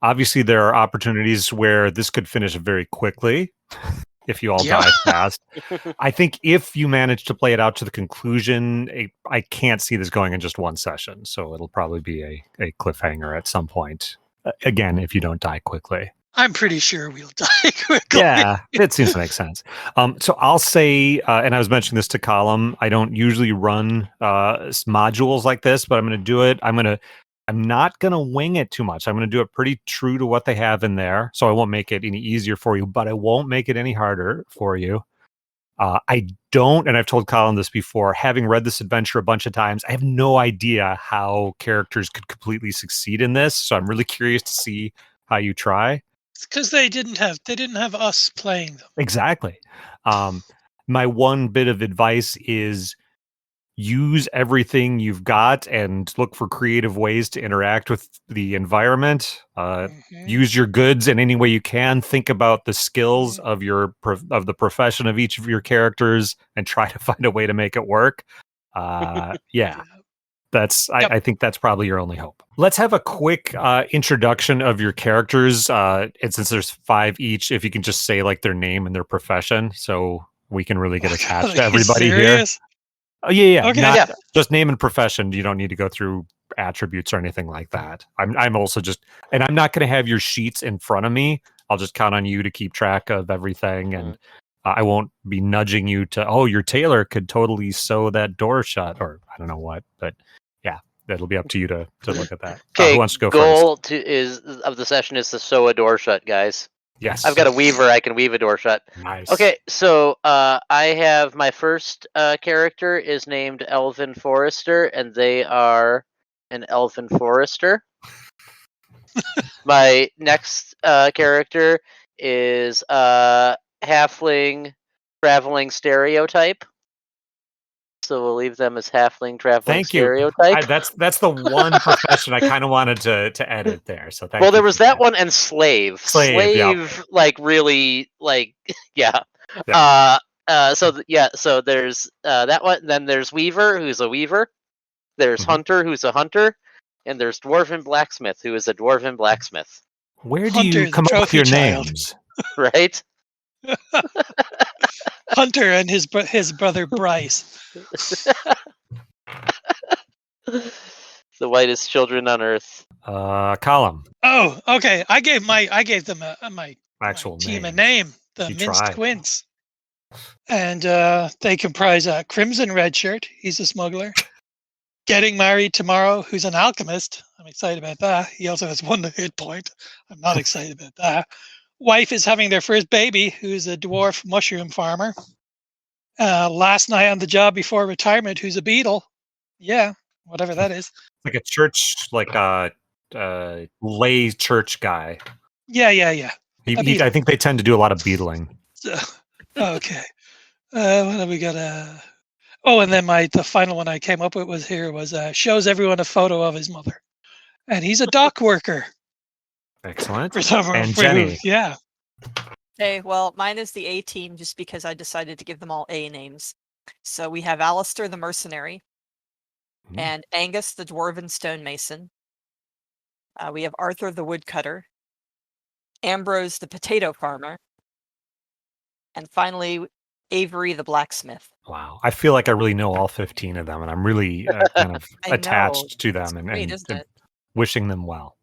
Obviously, there are opportunities where this could finish very quickly if you all die fast. I think if you manage to play it out to the conclusion, I can't see this going in just one session. So it'll probably be a cliffhanger at some point. Again, if you don't die quickly. I'm pretty sure we'll die quickly. Yeah, it seems to make sense. So I'll say, and I was mentioning this to Column, I don't usually run modules like this, but I'm going to do it. I'm not going to wing it too much. I'm going to do it pretty true to what they have in there. So I won't make it any easier for you, but I won't make it any harder for you. I don't, and I've told Colin this before, having read this adventure a bunch of times, I have no idea how characters could completely succeed in this. So I'm really curious to see how you try. It's because they didn't have us playing them. Exactly. My one bit of advice is use everything you've got and look for creative ways to interact with the environment. Use your goods in any way you can. Think about the skills of the profession of each of your characters and try to find a way to make it work. Yeah. I think that's probably your only hope. Let's have a quick introduction of your characters. And since there's 5 each, if you can just say like their name and their profession, so we can really get attached to everybody here. Oh yeah. Okay. Just name and profession. You don't need to go through attributes or anything like that. I'm also just, and I'm not going to have your sheets in front of me. I'll just count on you to keep track of everything, and I won't be nudging you to. Oh, your tailor could totally sew that door shut, or I don't know what, but yeah, that'll be up to you to look at that. Okay, who wants to go goal first? of the session is to sew a door shut, guys. Yes. I've got a weaver. I can weave a door shut. Nice. Okay, so I have my first character is named Elvin Forrester, and they are an Elvin Forrester. My next character is Halfling Traveling Stereotype. So we'll leave them as Halfling Traveling Stereotype. That's the one profession I kind of wanted to edit there. So thank you. Well, there was that one and Slave. Slave, like really, like yeah. So there's that one. Then there's Weaver, who's a weaver. There's Hunter, who's a hunter, and there's Dwarven Blacksmith, who is a Dwarven blacksmith. Where do you come up with your names? Right. Hunter and his brother Bryce. The whitest children on earth. Column. Oh, okay. I gave them my actual team a name. The Minced Twins. And they comprise Crimson Redshirt. He's a smuggler. Getting married tomorrow, who's an alchemist. I'm excited about that. He also has 1 hit point. I'm not excited about that. Wife is having their first baby, who's a dwarf mushroom farmer. Last night on the job before retirement, who's a beetle. Yeah, whatever that is. Like a church, like a lay church guy. Yeah. I think they tend to do a lot of beetling. Okay. What have we got? Oh, and then the final one I came up with was shows everyone a photo of his mother, and he's a dock worker. Excellent. And Jenny. Yeah. Okay, well, mine is the A team just because I decided to give them all A names. So we have Alistair the Mercenary, and Angus the Dwarven Stonemason. We have Arthur the Woodcutter, Ambrose the Potato Farmer, and finally Avery the Blacksmith. Wow. I feel like I really know all 15 of them, and I'm really kind of attached to them and wishing them well.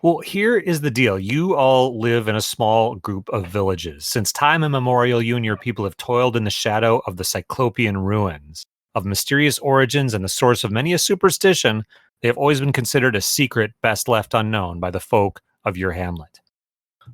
Well, here is the deal. You all live in a small group of villages. Since time immemorial, you and your people have toiled in the shadow of the Cyclopean ruins. Of mysterious origins and the source of many a superstition, they have always been considered a secret best left unknown by the folk of your hamlet.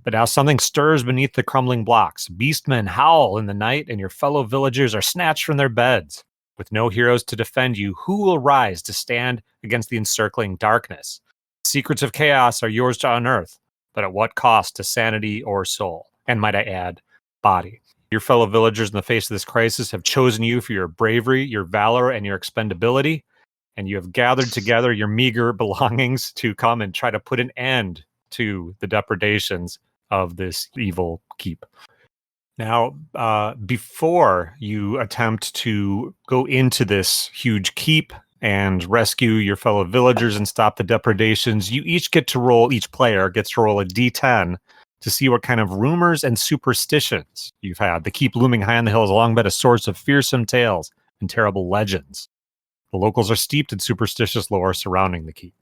But now something stirs beneath the crumbling blocks. Beastmen howl in the night, and your fellow villagers are snatched from their beds. With no heroes to defend you, who will rise to stand against the encircling darkness? Secrets of chaos are yours to unearth, but at what cost to sanity or soul? And might I add, body. Your fellow villagers in the face of this crisis have chosen you for your bravery, your valor, and your expendability, and you have gathered together your meager belongings to come and try to put an end to the depredations of this evil keep. Now, before you attempt to go into this huge keep and rescue your fellow villagers and stop the depredations, each player gets to roll a d10 to see what kind of rumors and superstitions you've had. The keep looming high on the hill has long been a source of fearsome tales and terrible legends. The locals are steeped in superstitious lore surrounding the keep.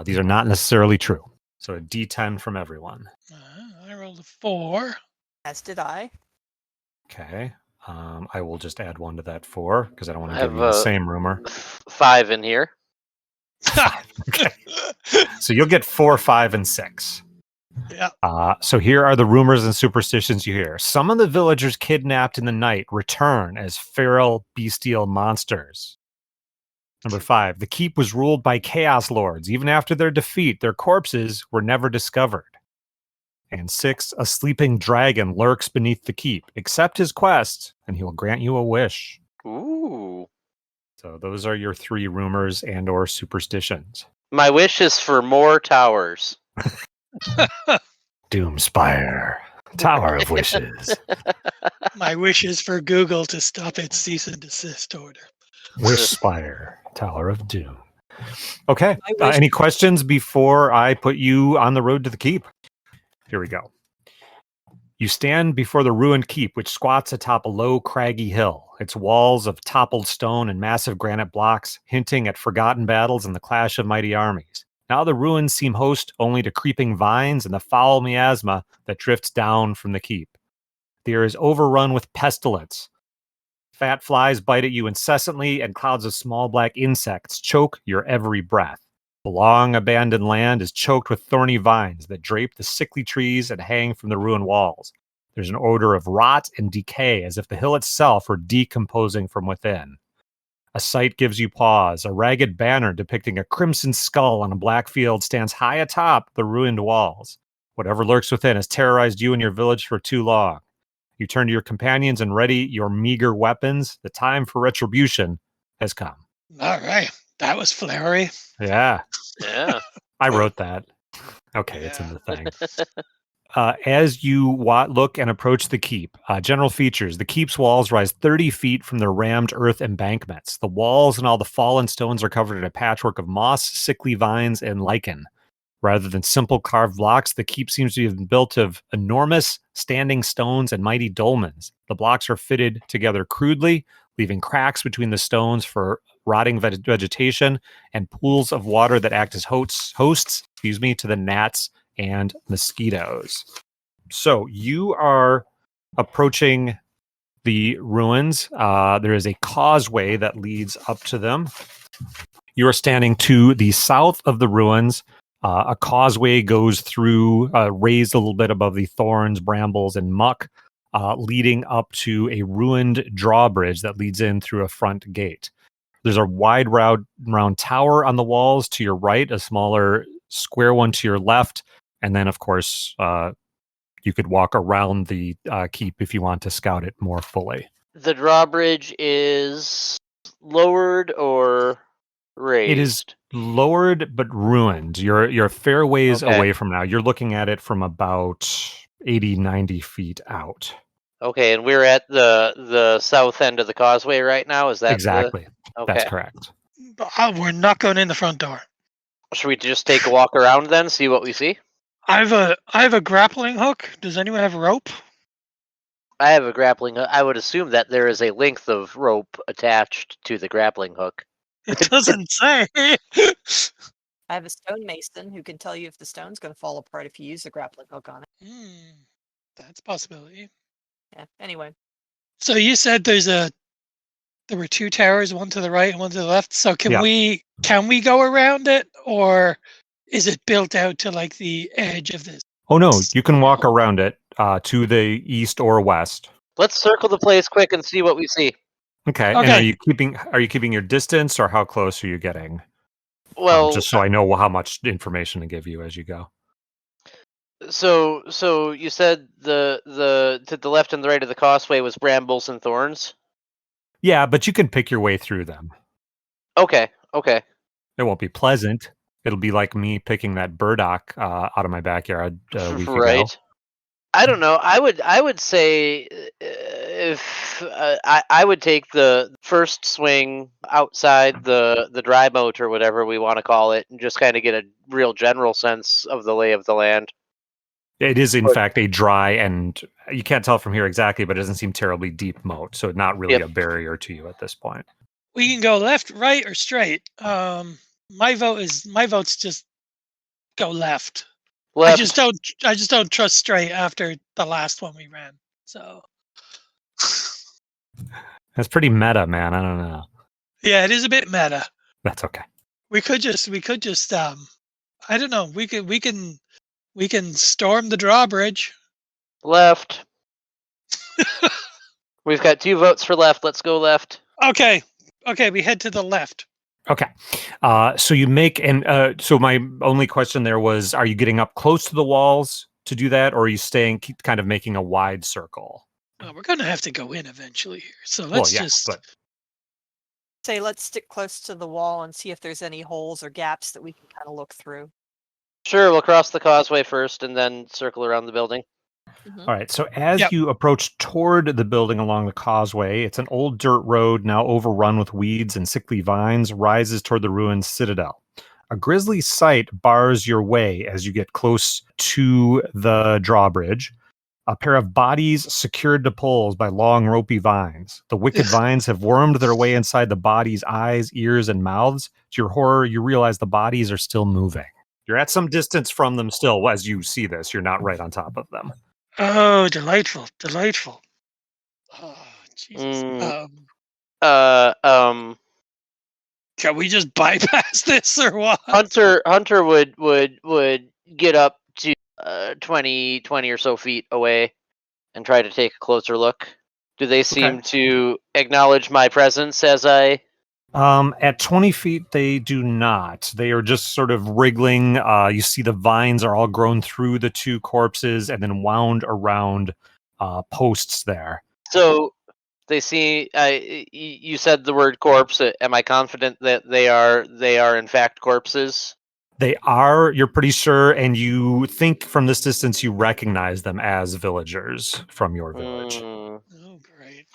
These are not necessarily true. So a d10 from everyone. I rolled a 4. As did I. Okay. I will just add 1 to that 4 because I don't want to give you the same rumor. 5 in here. 5. Okay. So you'll get 4, 5, and 6. Yeah. So here are the rumors and superstitions you hear. Some of the villagers kidnapped in the night return as feral, bestial monsters. Number 5, the keep was ruled by chaos lords. Even after their defeat, their corpses were never discovered. And 6, a sleeping dragon lurks beneath the keep. Accept his quest, and he will grant you a wish. Ooh. So those are your 3 rumors and or superstitions. My wish is for more towers. Doomspire, Tower of Wishes. My wish is for Google to stop its cease and desist order. Wishspire, Tower of Doom. Okay. Any questions before I put you on the road to the keep? Here we go. You stand before the ruined keep, which squats atop a low, craggy hill. Its walls of toppled stone and massive granite blocks, hinting at forgotten battles and the clash of mighty armies. Now the ruins seem host only to creeping vines and the foul miasma that drifts down from the keep. The air is overrun with pestilence. Fat flies bite at you incessantly, and clouds of small black insects choke your every breath. The long abandoned land is choked with thorny vines that drape the sickly trees and hang from the ruined walls. There's an odor of rot and decay, as if the hill itself were decomposing from within. A sight gives you pause. A ragged banner depicting a crimson skull on a black field stands high atop the ruined walls. Whatever lurks within has terrorized you and your village for too long. You turn to your companions and ready your meager weapons. The time for retribution has come. All right. That was flowery. Yeah. Yeah. I wrote that. Okay, yeah. It's in the thing. As you look and approach the keep, general features. The keep's walls rise 30 feet from the rammed earth embankments. The walls and all the fallen stones are covered in a patchwork of moss, sickly vines, and lichen. Rather than simple carved blocks, the keep seems to be built of enormous standing stones and mighty dolmens. The blocks are fitted together crudely, leaving cracks between the stones for rotting vegetation and pools of water that act as hosts to the gnats and mosquitoes. So you are approaching the ruins. There is a causeway that leads up to them. You are standing to the south of the ruins. A causeway goes through, raised a little bit above the thorns, brambles, and muck, leading up to a ruined drawbridge that leads in through a front gate. There's a wide round tower on the walls to your right, a smaller square one to your left, and then, of course, you could walk around the keep if you want to scout it more fully. The drawbridge is lowered or raised? It is lowered but ruined. You're a fair ways away from now. You're looking at it from about 80, 90 feet out. Okay, and we're at the south end of the causeway right now? Is that exactly? Okay. That's correct. We're not going in the front door. Should we just take a walk around then, see what we see? I have a grappling hook. Does anyone have a rope? I have a grappling hook. I would assume that there is a length of rope attached to the grappling hook. It doesn't say. I have a stonemason who can tell you if the stone's going to fall apart if you use a grappling hook on it. That's a possibility. Yeah. Anyway. So you said there were 2 towers, one to the right and one to the left. So can we go around it, or is it built out to like the edge of this? Oh no, you can walk around it to the east or west. Let's circle the place quick and see what we see. Okay. And are you keeping your distance, or how close are you getting? Well, just so I know how much information to give you as you go. So you said the to the left and the right of the causeway was brambles and thorns? Yeah, but you can pick your way through them. Okay. It won't be pleasant. It'll be like me picking that burdock out of my backyard a week ago. Right. I don't know. I would say if I would take the first swing outside the dry moat or whatever we want to call it, and just kind of get a real general sense of the lay of the land. It is, in fact, a dry, and you can't tell from here exactly, but it doesn't seem terribly deep moat, so not really a barrier to you at this point. We can go left, right, or straight. My vote's just go left. I just don't trust straight after the last one we ran. So that's pretty meta, man. I don't know. Yeah, it is a bit meta. That's okay. We could just I don't know. We can storm the drawbridge. Left. We've got 2 votes for left. Let's go left. Okay, we head to the left. Okay. So you make, and so my only question there was, are you getting up close to the walls to do that, or are you keep kind of making a wide circle? Well, we're going to have to go in eventually here. So let's let's stick close to the wall and see if there's any holes or gaps that we can kind of look through. Sure, we'll cross the causeway first and then circle around the building. Mm-hmm. All right, so as you approach toward the building along the causeway, it's an old dirt road now overrun with weeds and sickly vines, rises toward the ruined citadel. A grisly sight bars your way as you get close to the drawbridge. A pair of bodies secured to poles by long ropey vines. The wicked vines have wormed their way inside the bodies' eyes, ears, and mouths. To your horror, you realize the bodies are still moving. You're at some distance from them still as you see this. You're not right on top of them. Oh, delightful. Oh, Jesus. Can we just bypass this or what? Hunter would get up to 20 or so feet away and try to take a closer look. Do they seem to acknowledge my presence as I... At 20 feet, they do not. They are just sort of wriggling. You see the vines are all grown through the 2 corpses and then wound around posts there. So they see. You said the word corpse. Am I confident that they are in fact corpses? They are. You're pretty sure, and you think from this distance you recognize them as villagers from your village. Oh, great.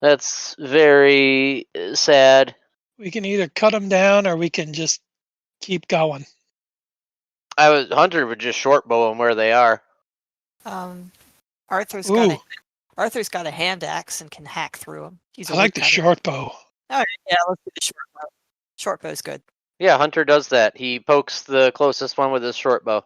That's very sad. We can either cut them down or we can just keep going. Hunter would just short bow them where they are. Arthur's got a hand axe and can hack through them. I like the short bow. All right, yeah, let's do the short bow. Short bow's good. Yeah, Hunter does that. He pokes the closest one with his short bow.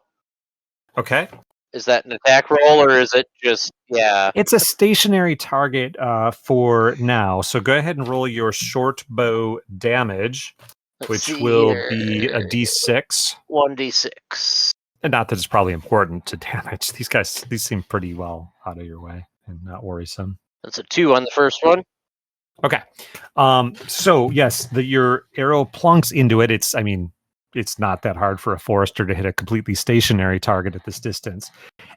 Okay. Is that an attack roll, or is it just, It's a stationary target for now, so go ahead and roll your short bow damage, which will be a d6. 1d6. And not that it's probably important to damage. These seem pretty well out of your way and not worrisome. That's a 2 on the first one. Okay. So, yes, your arrow plunks into it. It's not that hard for a forester to hit a completely stationary target at this distance.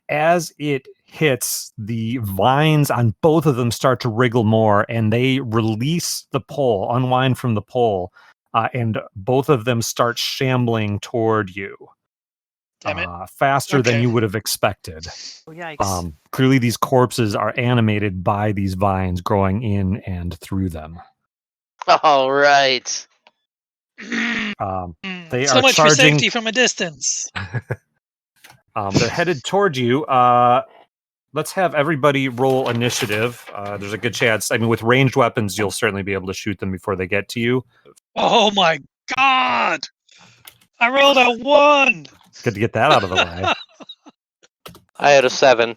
As it hits, the vines on both of them start to wriggle more, and they release the pole, unwind from the pole, and both of them start shambling toward you. Faster than you would have expected. Oh, yikes. Clearly, these corpses are animated by these vines growing in and through them. All right. They so are much charging for safety from a distance. They're headed toward you. Let's have everybody roll initiative. There's a good chance. With ranged weapons, you'll certainly be able to shoot them before they get to you. Oh my God! I rolled a 1. Good to get that out of the way. I had a 7.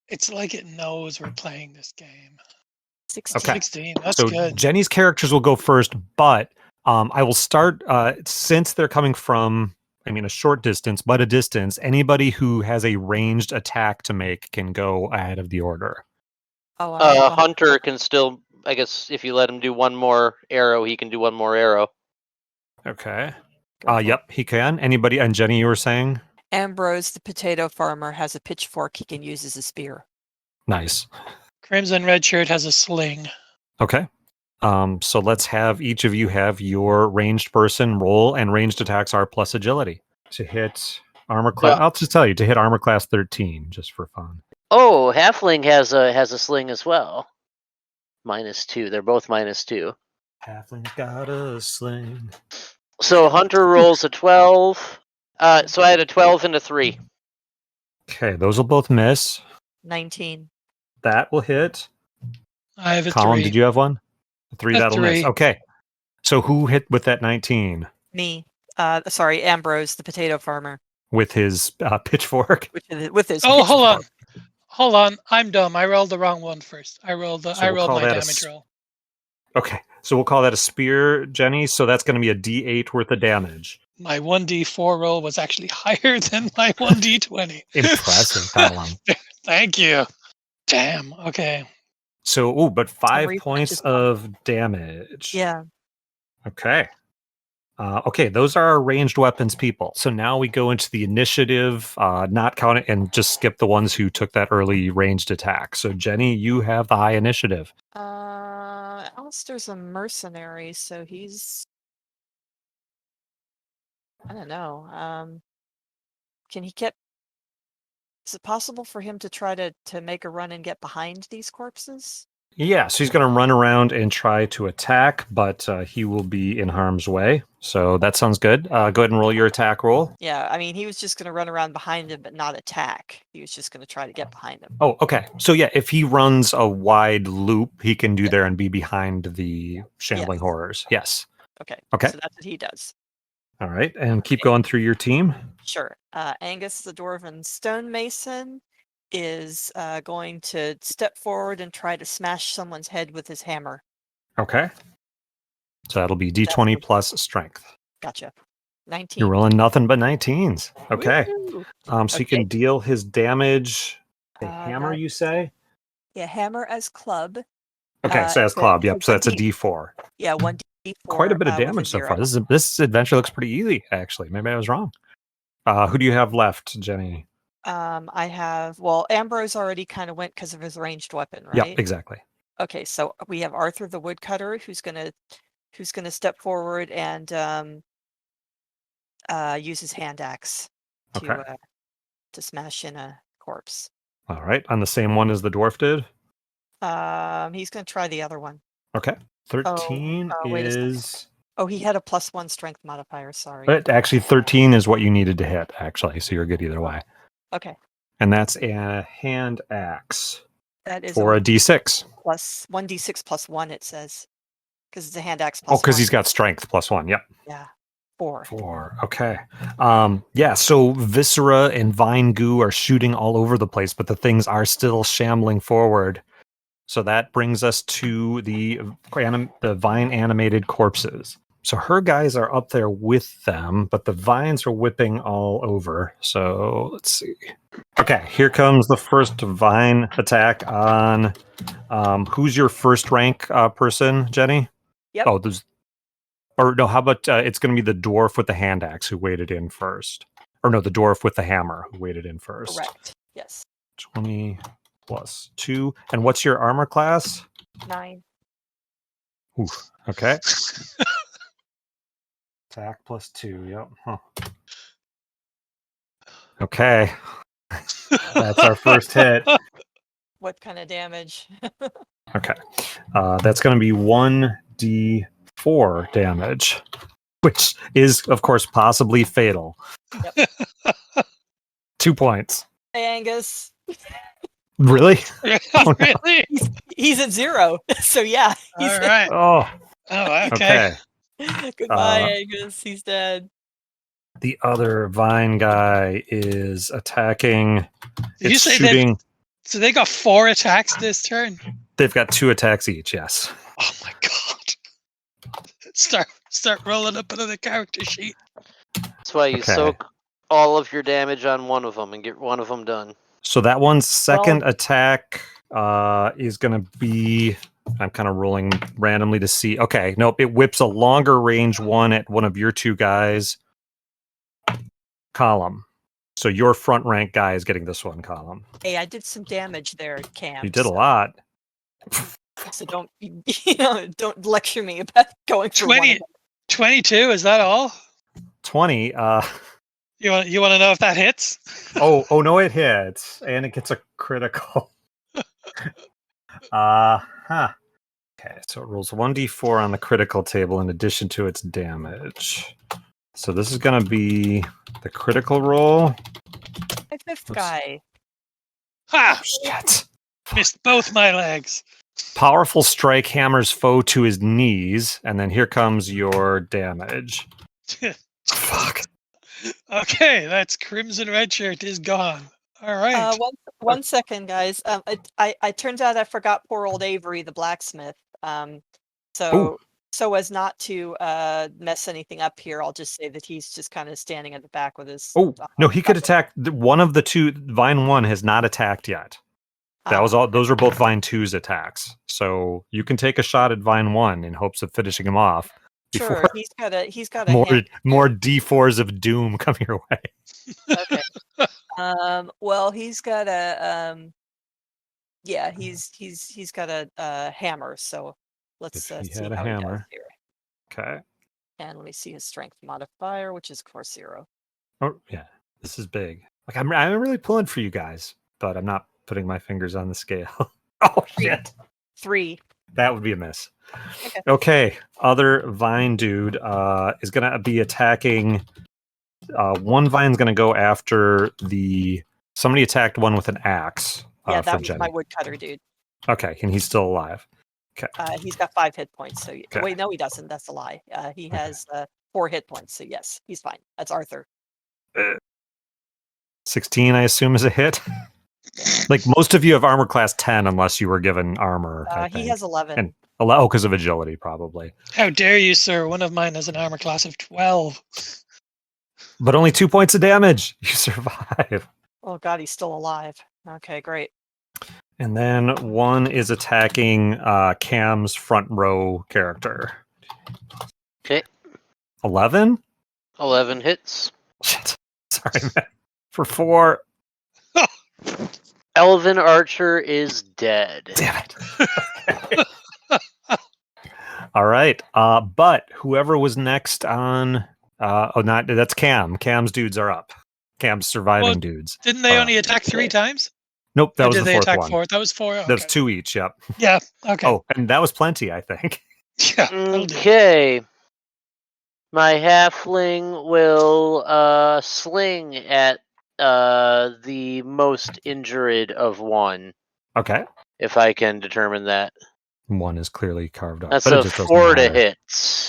It's like it knows we're playing this game. 16. Okay. 16. That's good. Jenny's characters will go first, but I will start since they're coming from, a short distance, but a distance. Anybody who has a ranged attack to make can go ahead of the order. Hunter can still, I guess, if you let him do one more arrow, he can do one more arrow. Okay. Yep, he can. Anybody? And Jenny, you were saying? Ambrose, the potato farmer, has a pitchfork he can use as a spear. Nice. Crimson Red Shirt has a sling. Okay. So let's have each of you have your ranged person roll, and ranged attacks are plus agility. To hit armor class, I'll just tell you, to hit armor class 13, just for fun. Oh, Halfling has a sling as well. -2. They're both -2. Halfling's got a sling. So Hunter rolls a 12. So I had a 12 and a 3. Okay, those will both miss. 19. That will hit. I have a Colin, 3. did you have one? A 3, that'll miss. 3. Okay. So who hit with that 19? Me. Sorry, Ambrose, the potato farmer. With his pitchfork? With his Oh, pitchfork. Hold on. I'm dumb. I rolled the wrong one first. I rolled my damage roll. Okay. So we'll call that a spear, Jenny. So that's going to be a D8 worth of damage. My 1d4 roll was actually higher than my 1d20. Impressive, Colin. Thank you. Damn. Okay. So, but 5 points of damage. Yeah. Okay. Okay, those are our ranged weapons people. So now we go into the initiative, not count it, and just skip the ones who took that early ranged attack. So Jenny, you have the high initiative. Alistair's a mercenary, so he's... I don't know. Can he get... Is it possible for him to try to make a run and get behind these corpses? Yeah, so he's going to run around and try to attack, but he will be in harm's way. So that sounds good. Go ahead and roll your attack roll. Yeah, I mean, he was just going to run around behind him, but not attack. He was just going to try to get behind him. Oh, okay. So yeah, if he runs a wide loop, he can do there and be behind the shambling horrors. Yes. Okay. Okay. So that's what he does. All right, and keep going through your team. Sure. Angus, the dwarven stonemason, is going to step forward and try to smash someone's head with his hammer. Okay. So that'll be D20 plus strength. Gotcha. 19. You're rolling nothing but 19s. Okay. Woo-hoo. So you can deal his damage. A hammer, you say? Yeah, hammer as club. Okay, so as club, yep. So that's a D4. Yeah, 1D4. Quite a bit of damage so far. This adventure looks pretty easy, actually. Maybe I was wrong. Who do you have left, Jenny? I have, Ambrose already kind of went because of his ranged weapon, right? Yep, exactly. Okay, so we have Arthur the Woodcutter, who's gonna step forward and use his hand axe to smash in a corpse. All right, on the same one as the dwarf did. He's gonna try the other one. Okay, 13 is. Oh, he had a +1 strength modifier. Sorry. But actually, 13 is what you needed to hit. Actually, so you're good either way. Okay. And that's a hand axe. That is for a D6. Plus 1d6 plus 1, it says. Because it's a hand axe plus 1. Because he's got strength +1. Yep. Yeah. 4. 4. Okay. Yeah, so Viscera and Vine Goo are shooting all over the place, but the things are still shambling forward. So that brings us to the vine animated corpses. So her guys are up there with them, but the vines are whipping all over. So let's see. Okay, here comes the first vine attack on. Who's your first rank person, Jenny? Yep. Oh, how about it's going to be the dwarf with the hand axe who waded in first. Or no, the dwarf with the hammer who waded in first. Correct. Yes. 20 plus 2. And what's your armor class? 9. Oof. Okay. Attack plus 2. Yep. Huh. Okay. That's our first hit. What kind of damage? Okay. That's going to be 1d4 damage, which is, of course, possibly fatal. Yep. 2 points. Hey, Angus. Really? Oh, no. Really? He's at 0. So, yeah. All right. Oh, okay. Goodbye, Angus. He's dead. The other vine guy is attacking. Did you say so they got 4 attacks this turn? They've got 2 attacks each, yes. Oh my god. Start rolling up another character sheet. That's why you soak all of your damage on one of them and get one of them done. So that one's second attack is going to be... I'm kind of rolling randomly to see. Okay, nope, it whips a longer range one at one of your 2 guys. Column. So your front rank guy is getting this one, Column. Hey, I did some damage there, Cam. You did a lot. So don't don't lecture me about going for 22, is that all? 20. You want to know if that hits? Oh no, it hits. And it gets a critical. Okay, so it rolls 1d4 on the critical table in addition to its damage. So this is going to be the critical roll. My fifth guy. Ha! Oh, shit. Missed both my legs. Powerful strike hammers foe to his knees, and then here comes your damage. Fuck. Okay, that's Crimson Redshirt is gone. All right. One second, guys. I turns out I forgot poor old Avery the Blacksmith. So as not to mess anything up here, I'll just say that he's just kind of standing at the back with his. Oh no, he could attack. One of the two. Vine 1 has not attacked yet. That was all. Those are both Vine 2's attacks. So you can take a shot at Vine 1 in hopes of finishing him off. Sure, he's got a more D4s of doom come your way. Okay. Well, he's got a he's got a hammer. So let's see had a how he does hammer. here. Okay. And let me see his strength modifier, which is of course 0. Oh yeah, this is big. Like I'm really pulling for you guys, but I'm not putting my fingers on the scale. Oh shit. 3. That would be a miss. Okay. Other Vine dude is gonna be attacking. One Vine's gonna go after somebody attacked one with an axe. Yeah, that was my Woodcutter dude. Okay, and he's still alive. Okay. He's got 5 hit points. So wait, no, he doesn't. That's a lie. He has 4 hit points. So yes, he's fine. That's Arthur. 16, I assume, is a hit. Like most of you have armor class 10, unless you were given armor. He has 11. And because of agility, probably. How dare you, sir? One of mine has an armor class of 12. But only 2 points of damage. You survive. Oh god, he's still alive. Okay, great. And then one is attacking Cam's front row character. Okay. 11? 11 hits. Shit. Sorry, man. For 4. Elven Archer is dead. Damn it. All right. But whoever was next on... that's Cam. Cam's dudes are up. Cam's surviving dudes. Didn't they only attack 3 times? Nope, that was the fourth one. 4? That was 4. Okay. That was 2 each, yep. Yeah, okay. Oh, and that was plenty, I think. Yeah. Okay. My halfling will sling at the most injured of one. Okay. If I can determine that. One is clearly carved off. That's a 4 to hit.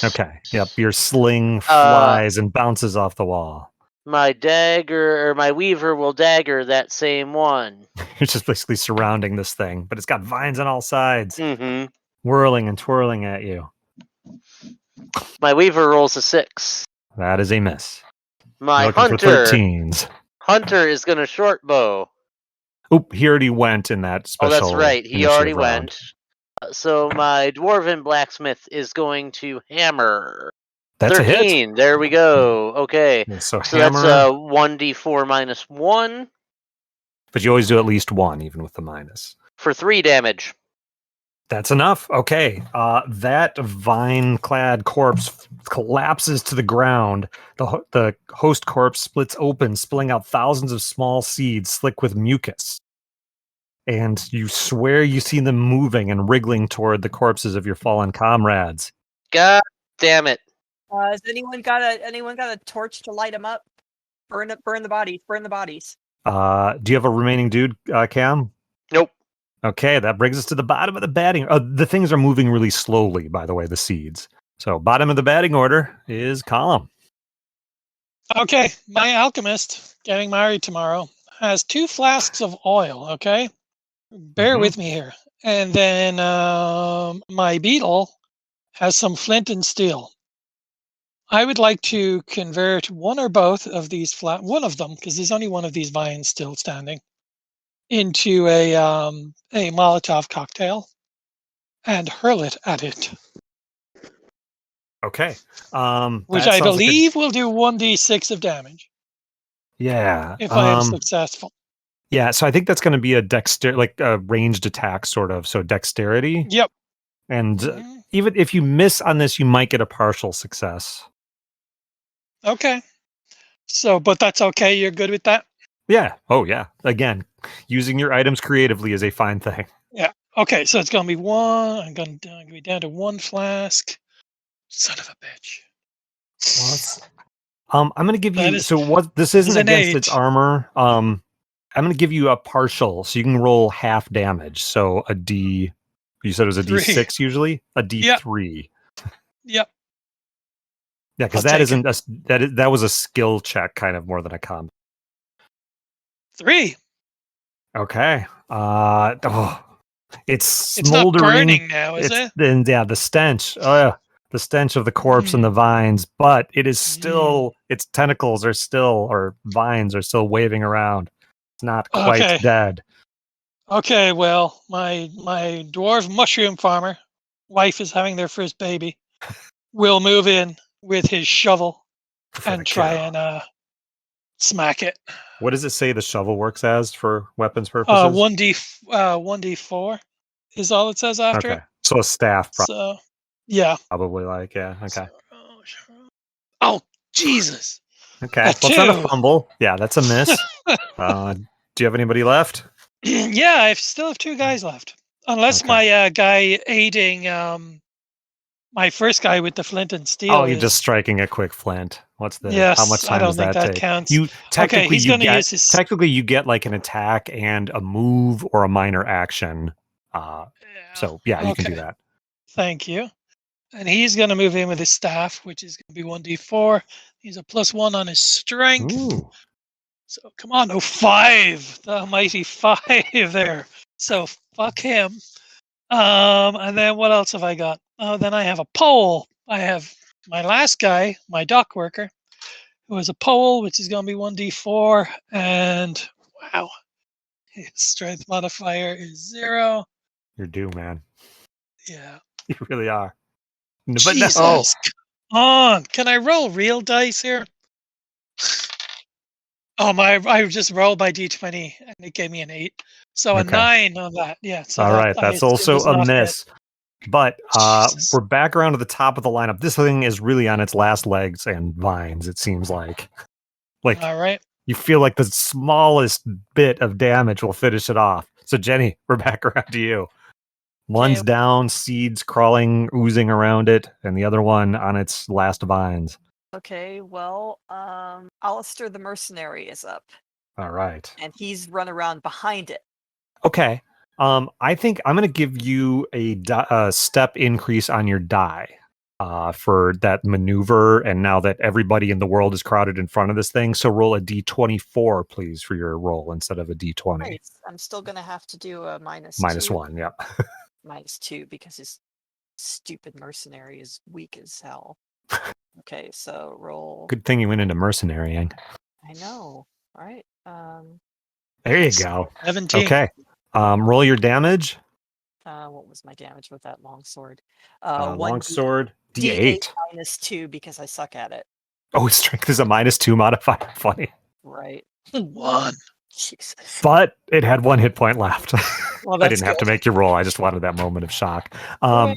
Okay. Yep. Your sling flies and bounces off the wall. My dagger, or my weaver, will dagger that same one. You're just basically surrounding this thing, but it's got vines on all sides, Mm-hmm. whirling and twirling at you. My weaver rolls a 6. That is a miss. My hunter is going to short bow. Oop, he already went in that special. Oh, that's right. He already round. went. So my dwarven blacksmith is going to hammer. That's 13. a hit. There we go. Okay. So that's hammer, 1d4 minus 1. But you always do at least 1, even with the minus. For 3 damage. That's enough. Okay. That vine-clad corpse collapses to the ground. The host corpse splits open, spilling out thousands of small seeds slick with mucus. And you swear you see them moving and wriggling toward the corpses of your fallen comrades. God damn it. Has anyone got a torch to light them up? Burn the bodies. Burn the bodies. Do you have a remaining dude, Cam? Nope. Okay, that brings us to the bottom of the batting. The things are moving really slowly, by the way, the seeds. So bottom of the batting order is Column. Okay, my alchemist, getting married tomorrow, has 2 flasks of oil, okay? Bear with me here. And then my beetle has some flint and steel. I would like to convert one or both of these one of them, because there's only one of these vines still standing, into a Molotov cocktail and hurl it at it. Okay. Which I believe will do 1d6 of damage. Yeah. If I am successful. Yeah, so I think that's going to be a ranged attack, sort of. So dexterity. Yep. And even if you miss on this, you might get a partial success. Okay. So, but that's okay. You're good with that? Yeah. Oh, yeah. Again, using your items creatively is a fine thing. Yeah. Okay, so it's gonna be one. I'm gonna be down to one flask. Son of a bitch. Well, I'm gonna give you. Is, so what? This isn't against 8. its armor. I'm gonna give you a partial, so you can roll half damage. So a D. You said it was a 3. D6 usually. A D3. Yep. Yeah, because that isn't that was a skill check, kind of more than a combat. 3. Okay. It's smoldering. Not burning now, is it? Then the stench. Oh yeah, the stench of the corpse and the vines. But it is still. Its tentacles are still, or vines are still waving around. It's not quite dead. Okay. Well, my dwarf mushroom farmer wife is having their first baby. Will move in with his shovel and try and smack it. What does it say the shovel works as for weapons purposes? 1d4 is all it says after it. So a staff. So, yeah. Probably okay. Oh, Jesus. Okay. Well, it's not a fumble. Yeah, that's a miss. Do you have anybody left? Yeah, I still have 2 guys left. Unless my guy aiding my first guy with the flint and steel. Oh, you're just striking a quick flint. What's the? Yes, how much time does that take? Counts. You technically technically you get like an attack and a move or a minor action. So you can do that. Thank you. And he's going to move in with his staff, which is going to be 1d4. He's a +1 on his strength. Ooh. So come on, 5, the mighty 5 there. So fuck him. And then what else have I got? Oh, then I have a pole. I have my last guy, my dock worker, who has a pole, which is going to be 1d4. And wow, his strength modifier is 0. You're due, man. Yeah. You really are. Jesus, come on. Can I roll real dice here? I just rolled my d20 and it gave me an 8. So a 9 on that. Yeah. So all right. That's also a miss. But we're back around to the top of the lineup. This thing is really on its last legs and vines, it seems like. All right. You feel like the smallest bit of damage will finish it off. So, Jenny, we're back around to you. One's down, seeds crawling, oozing around it, and the other one on its last vines. Okay, well, Alistair the mercenary is up. All right. And he's run around behind it. Okay. I think I'm going to give you a step increase on your die for that maneuver, and now that everybody in the world is crowded in front of this thing, so roll a d24, please, for your roll instead of a d20. Right. I'm still going to have to do a -2. -1, yeah. -2 because his stupid mercenary is weak as hell. Okay, so roll. Good thing you went into mercenarying. I know, right? There you go. 17. Okay. Roll your damage. What was my damage with that longsword? Longsword, D8. -2 because I suck at it. Oh, strength is a -2 modifier. Funny. Right. 1. Jesus. But it had 1 hit point left. Well, I didn't have to make you roll. I just wanted that moment of shock.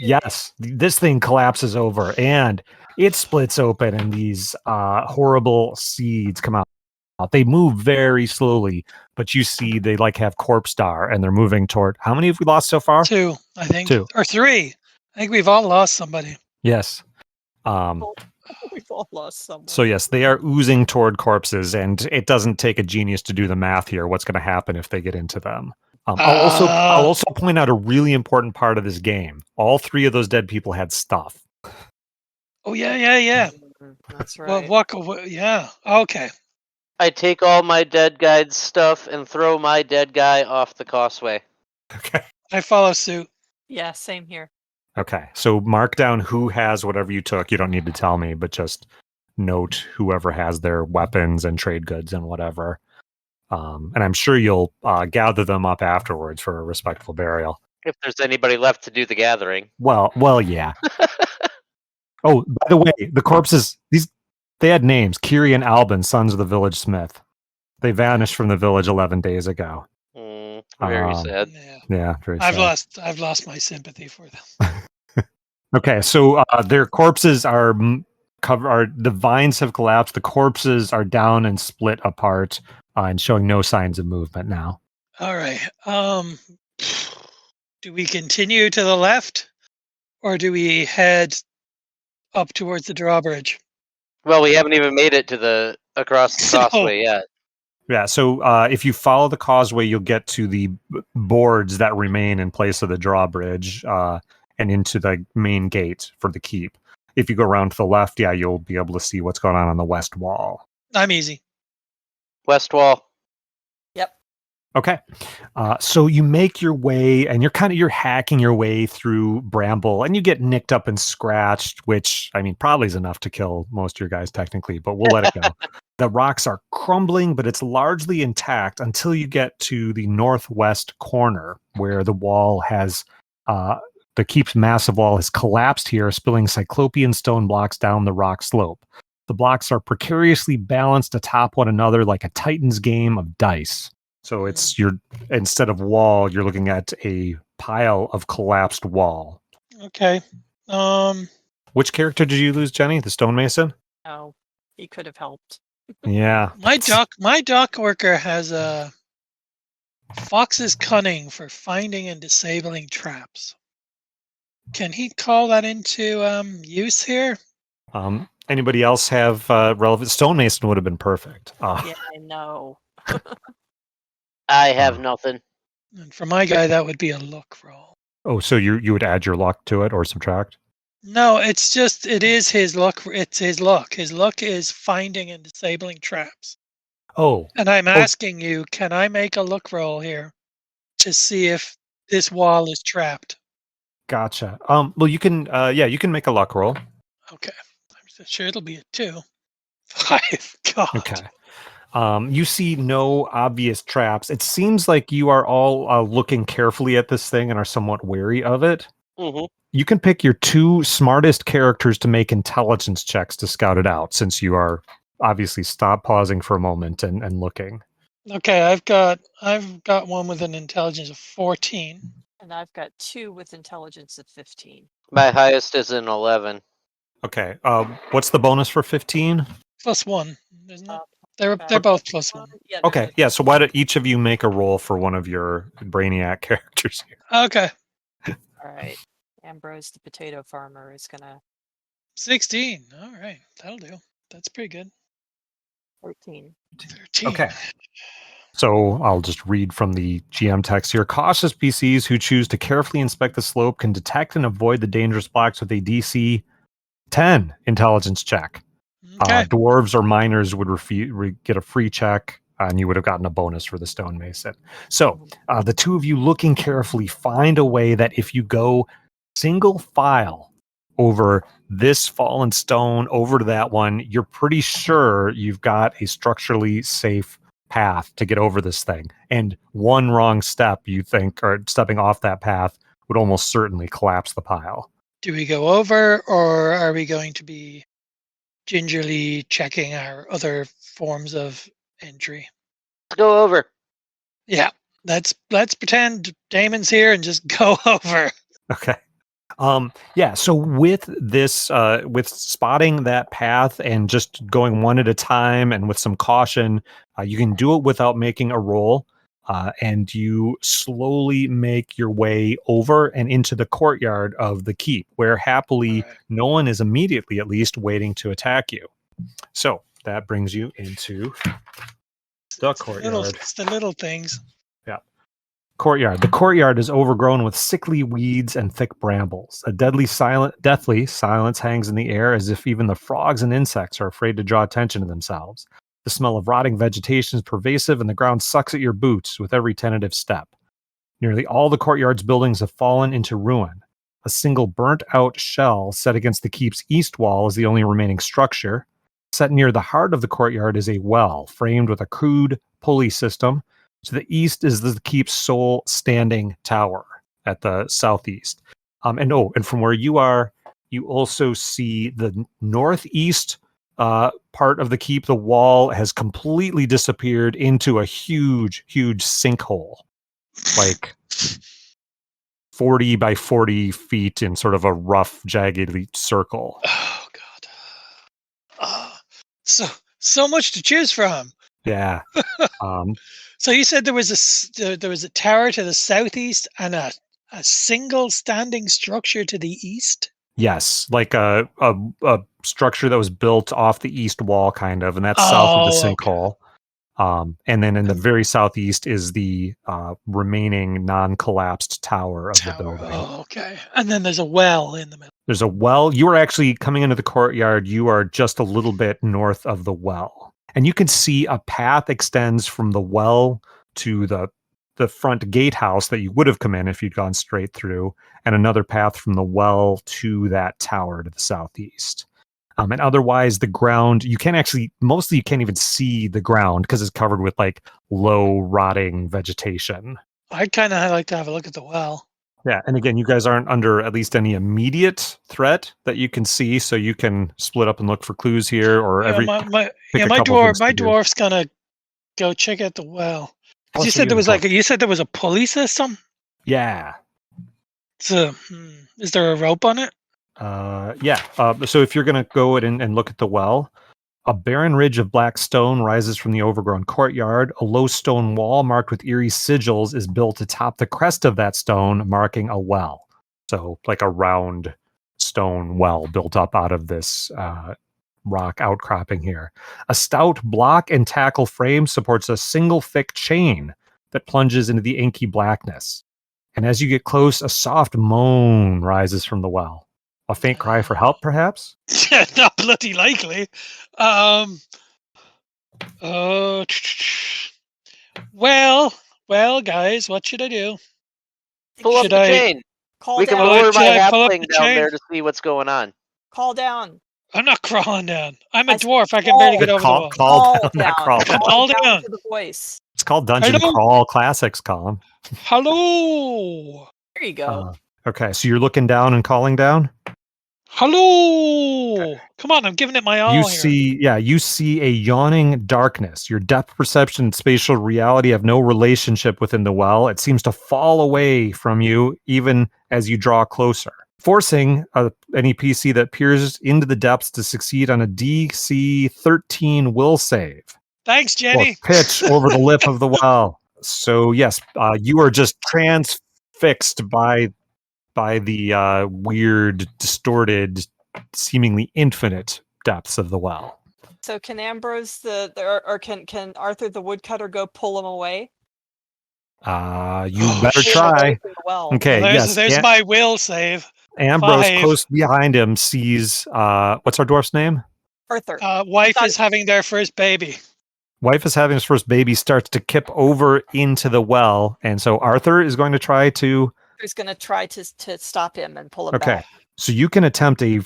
Yes, this thing collapses over and it splits open, and these horrible seeds come out. They move very slowly, but you see they have corpse star, and they're moving toward. How many have we lost so far? 2, I think. 2 or 3. I think we've all lost somebody. Yes. We've all lost someone. So yes, they are oozing toward corpses, and it doesn't take a genius to do the math here. What's going to happen if they get into them? I'll also point out a really important part of this game. All 3 of those dead people had stuff. Oh yeah. That's right. Well, walk away. Yeah. Okay. I take all my dead guy's stuff and throw my dead guy off the causeway. Okay. I follow suit. Yeah, same here. Okay, so mark down who has whatever you took. You don't need to tell me, but just note whoever has their weapons and trade goods and whatever. And I'm sure you'll gather them up afterwards for a respectful burial. If there's anybody left to do the gathering. Well, yeah. Oh, by the way, the corpses, they had names. Kiri and Albin, sons of the village smith. They vanished from the village 11 days ago. Very sad. Yeah, very sad. I've lost my sympathy for them. Okay, so their corpses are the vines have collapsed. The corpses are down and split apart and showing no signs of movement now. All right. Do we continue to the left, or do we head up towards the drawbridge? Well, we haven't even made it to across the causeway yet. Yeah, so if you follow the causeway, you'll get to the boards that remain in place of the drawbridge and into the main gate for the keep. If you go around to the left, yeah, you'll be able to see what's going on the west wall. I'm easy. West wall. Yep. Okay. So you make your way, and you're hacking your way through bramble, and you get nicked up and scratched, which, I mean, probably is enough to kill most of your guys technically, but we'll let it go. The rocks are crumbling, but it's largely intact until you get to the northwest corner where the wall has, the keep's massive wall has collapsed here, spilling cyclopean stone blocks down the rock slope. The blocks are precariously balanced atop one another like a Titan's game of dice. So instead of wall, you're looking at a pile of collapsed wall. Okay. Which character did you lose, Jenny? The stonemason? Oh, he could have helped. Yeah. My dock worker has a fox's cunning for finding and disabling traps. Can he call that into use here? Anybody else have relevant? Stonemason would have been perfect. Yeah, I know. I have nothing. And for my guy, that would be a luck roll. Oh, so you would add your luck to it or subtract? No, it is his luck. It's his luck. His luck is finding and disabling traps. Oh. And I'm asking you, can I make a luck roll here to see if this wall is trapped? Gotcha. Well, you can make a luck roll. Okay. I'm sure it'll be a 2. 5. God. Okay. You see no obvious traps. It seems like you are all looking carefully at this thing and are somewhat wary of it. Mm-hmm. You can pick your 2 smartest characters to make intelligence checks to scout it out, since you are obviously pausing for a moment and looking. Okay, I've got one with an intelligence of 14. And I've got 2 with intelligence of 15. My highest is an 11. Okay. What's the bonus for 15? +1, isn't it? They're both +1. Yeah, Okay. Yeah. So why don't each of you make a roll for one of your Brainiac characters here? Okay. All right. Ambrose, the potato farmer, is gonna 16. All right, that'll do. That's pretty good. 13. 13. Okay. So I'll just read from the GM text here. Cautious PCs who choose to carefully inspect the slope can detect and avoid the dangerous blocks with a DC 10 intelligence check. Okay. Dwarves or miners would get a free check, and you would have gotten a bonus for the stonemason. So the 2 of you looking carefully find a way that if you go single file over this fallen stone over to that one, you're pretty sure you've got a structurally safe path to get over this thing. And one wrong step, you think, or stepping off that path would almost certainly collapse the pile. Do we go over, or are we going to be gingerly checking our other forms of entry? Let's go over. Yeah, let's pretend Damon's here and just go over. Okay. Yeah, so with this, with spotting that path and just going one at a time and with some caution, you can do it without making a roll, and you slowly make your way over and into the courtyard of the keep, where happily no one is immediately, at least, waiting to attack you. So that brings you into the courtyard. It's the little things. Courtyard. The courtyard is overgrown with sickly weeds and thick brambles. A deathly silence hangs in the air, as if even the frogs and insects are afraid to draw attention to themselves. The smell of rotting vegetation is pervasive, and the ground sucks at your boots with every tentative step. Nearly all the courtyard's buildings have fallen into ruin. A single burnt-out shell set against the keep's east wall is the only remaining structure. Set near the heart of the courtyard is a well, framed with a crude pulley system. To the east is the keep's sole standing tower at the southeast. And from where you are, you also see the northeast part of the keep. The wall has completely disappeared into a huge, huge sinkhole, like 40 by 40 feet in sort of a rough, jagged circle. Oh, God. So much to choose from. Yeah. So you said there was a tower to the southeast and a A single standing structure to the east? Yes, like a structure that was built off the east wall, kind of, and that's south of the sinkhole. Okay. And then in the very southeast is the remaining non-collapsed tower of the building. Oh, okay. And then there's a well in the middle. There's a well. You are actually coming into the courtyard. You are just a little bit north of the well. And you can see a path extends from the well to the front gatehouse that you would have come in if you'd gone straight through, and another path from the well to that tower to the southeast. And otherwise, the ground, you can't actually, mostly you can't even see the ground because it's covered with like low rotting vegetation. I'd kind of like to have a look at the well. Yeah, and again, you guys aren't under at least any immediate threat that you can see, so you can split up and look for clues here, or my dwarf's gonna go check out the well. You said there was a pulley system? Yeah. So, is there a rope on it? Yeah. So if you're going to go and look at the well, a barren ridge of black stone rises from the overgrown courtyard. A low stone wall marked with eerie sigils is built atop the crest of that stone, marking a well. So like a round stone well built up out of this rock outcropping here. A stout block and tackle frame supports a single thick chain that plunges into the inky blackness. And as you get close, a soft moan rises from the well. A faint cry for help, perhaps? Not bloody likely. Well, guys, what should I do? Pull up the chain. We can lure my halfling down there to see what's going on. Call down. I'm not crawling down. I'm a dwarf. I can barely get over the wall. Call down, not crawl down. Call down. To the voice. It's called Dungeon Crawl Classics, Colin. Hello. There you go. Okay, so you're looking down and calling down? Hello. Okay. Come on, I'm giving it my all you see a yawning darkness. Your depth perception and spatial reality have no relationship within the well. It seems to fall away from you even as you draw closer, forcing any PC that peers into the depths to succeed on a DC 13 will save. Thanks, Jenny. Or pitch over the lip of the well. So yes, you are just transfixed by the weird, distorted, seemingly infinite depths of the well. So can Ambrose can Arthur the Woodcutter go pull him away? You better try. Well. Okay, there's my will save. Ambrose, close behind him, sees what's our dwarf's name? Arthur. Wife is having their first baby. Wife is having his first baby, starts to kip over into the well, and so Arthur is going to try to. He's going to try to stop him and pull him back. Okay, so you can attempt a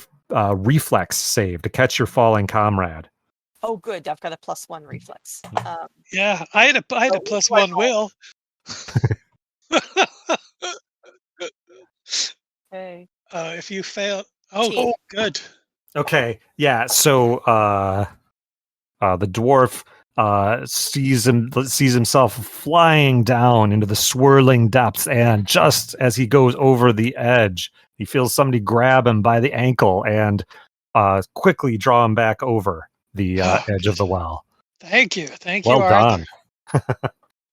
reflex save to catch your falling comrade. Oh, good! I've got a +1 reflex. Yeah, I had a +1 will. Okay. If you fail, good. Okay, yeah. So the dwarf sees himself flying down into the swirling depths, and just as he goes over the edge, he feels somebody grab him by the ankle and quickly draw him back over the edge of the well. Thank you, well done.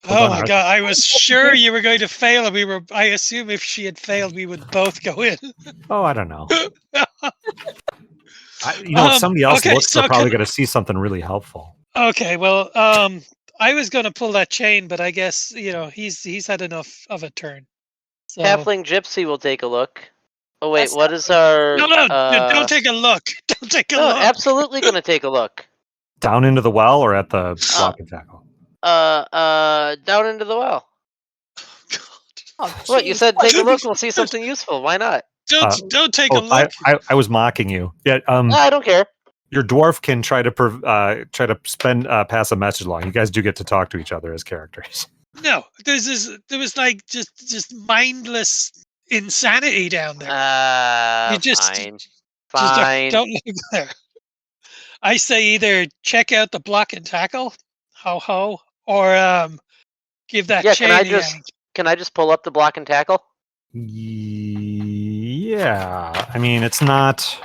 Oh my God! I was sure you were going to fail, and I assume if she had failed, we would both go in. Oh, I don't know. If somebody else looks, they're probably going to see something really helpful. Okay, well, I was going to pull that chain, but I guess he's had enough of a turn. So... Halfling Gypsy will take a look. Oh wait, what is our? No, don't take a look. Don't take a look. Absolutely going to take a look. Down into the well or at the block and tackle? Down into the well. What you said? Take a look. We'll see something useful. Why not? Don't take a look. I was mocking you. Yeah. I don't care. Your dwarf can try to pass a message along. You guys do get to talk to each other as characters. No, there was like just mindless insanity down there. Fine. Don't look there. I say either check out the block and tackle, ho, or give that chain. Can I just pull up the block and tackle? Yeah, I mean it's not.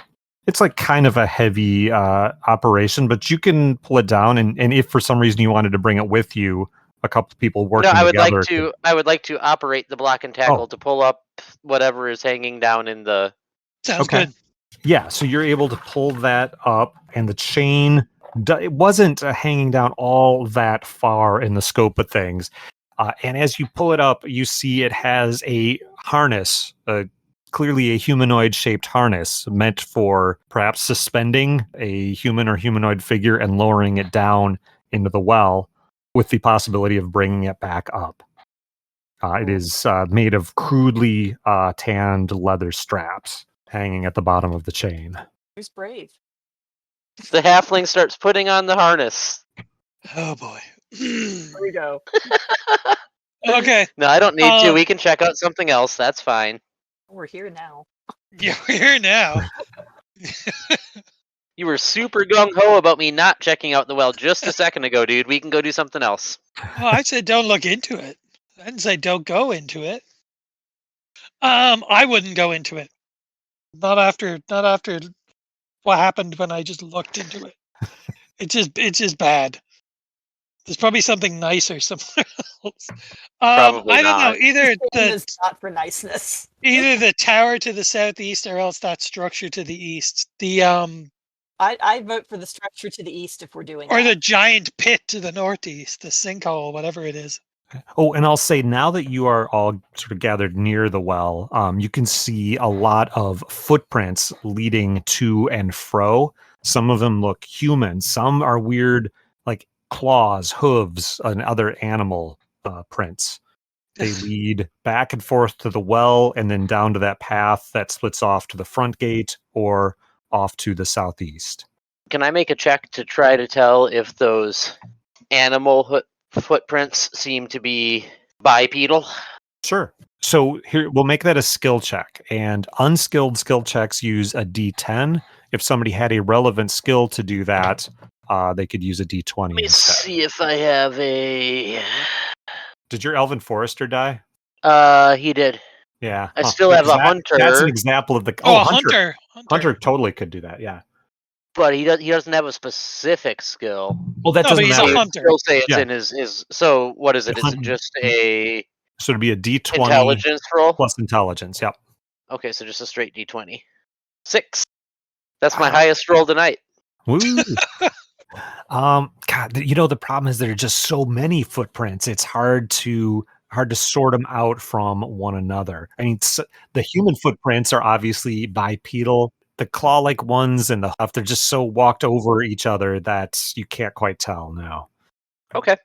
It's like kind of a heavy operation, but you can pull it down, and if for some reason you wanted to bring it with you, a couple of people working together. I would like to operate the block and tackle to pull up whatever is hanging down in the... Sounds good. Yeah, so you're able to pull that up, and the chain, it wasn't hanging down all that far in the scope of things. And as you pull it up, you see it has a harness, clearly a humanoid-shaped harness meant for perhaps suspending a human or humanoid figure and lowering it down into the well with the possibility of bringing it back up. It is made of crudely tanned leather straps hanging at the bottom of the chain. Who's brave? The halfling starts putting on the harness. Oh boy. Here we go. Okay. No, I don't need to. We can check out something else. That's fine. We're here now. Yeah, we're here now. You were super gung-ho about me not checking out the well just a second ago, dude. We can go do something else. Oh, I said don't look into it. I didn't say don't go into it. I wouldn't go into it. Not after what happened when I just looked into it. It's just bad. There's probably something nicer somewhere else. Probably I don't know. not. Either It's not for niceness. either the tower to the southeast or else that structure to the east. I vote for the structure to the east if we're doing or that. the giant pit to the northeast, the sinkhole, whatever it is. Oh, and I'll say now that you are all sort of gathered near the well, you can see a lot of footprints leading to and fro. Some of them look human. Some are weird, like claws, hooves, and other animal prints. They lead back and forth to the well and then down to that path that splits off to the front gate or off to the southeast. Can I make a check to try to tell if those animal footprints seem to be bipedal? Sure. So here, we'll make that a skill check. And unskilled skill checks use a D10. If somebody had a relevant skill to do that, they could use a D20 Let me instead. see if I have a... Did your Elven Forester die? He did. Yeah. I still have a hunter. That's an example of the... Oh, hunter. Hunter totally could do that, yeah. But he doesn't have a specific skill. Well, that doesn't he's matter. a hunter. He'll say it's in his... So what is it? Is it just a... So it'd be a D20 intelligence roll? plus intelligence, yep. Okay, so just a straight D20. 6. That's my highest roll tonight. Woo. God, the problem is there are just so many footprints. It's hard to sort them out from one another. I mean, the human footprints are obviously bipedal. The claw-like ones and the huff, they're just so walked over each other that you can't quite tell now. Okay.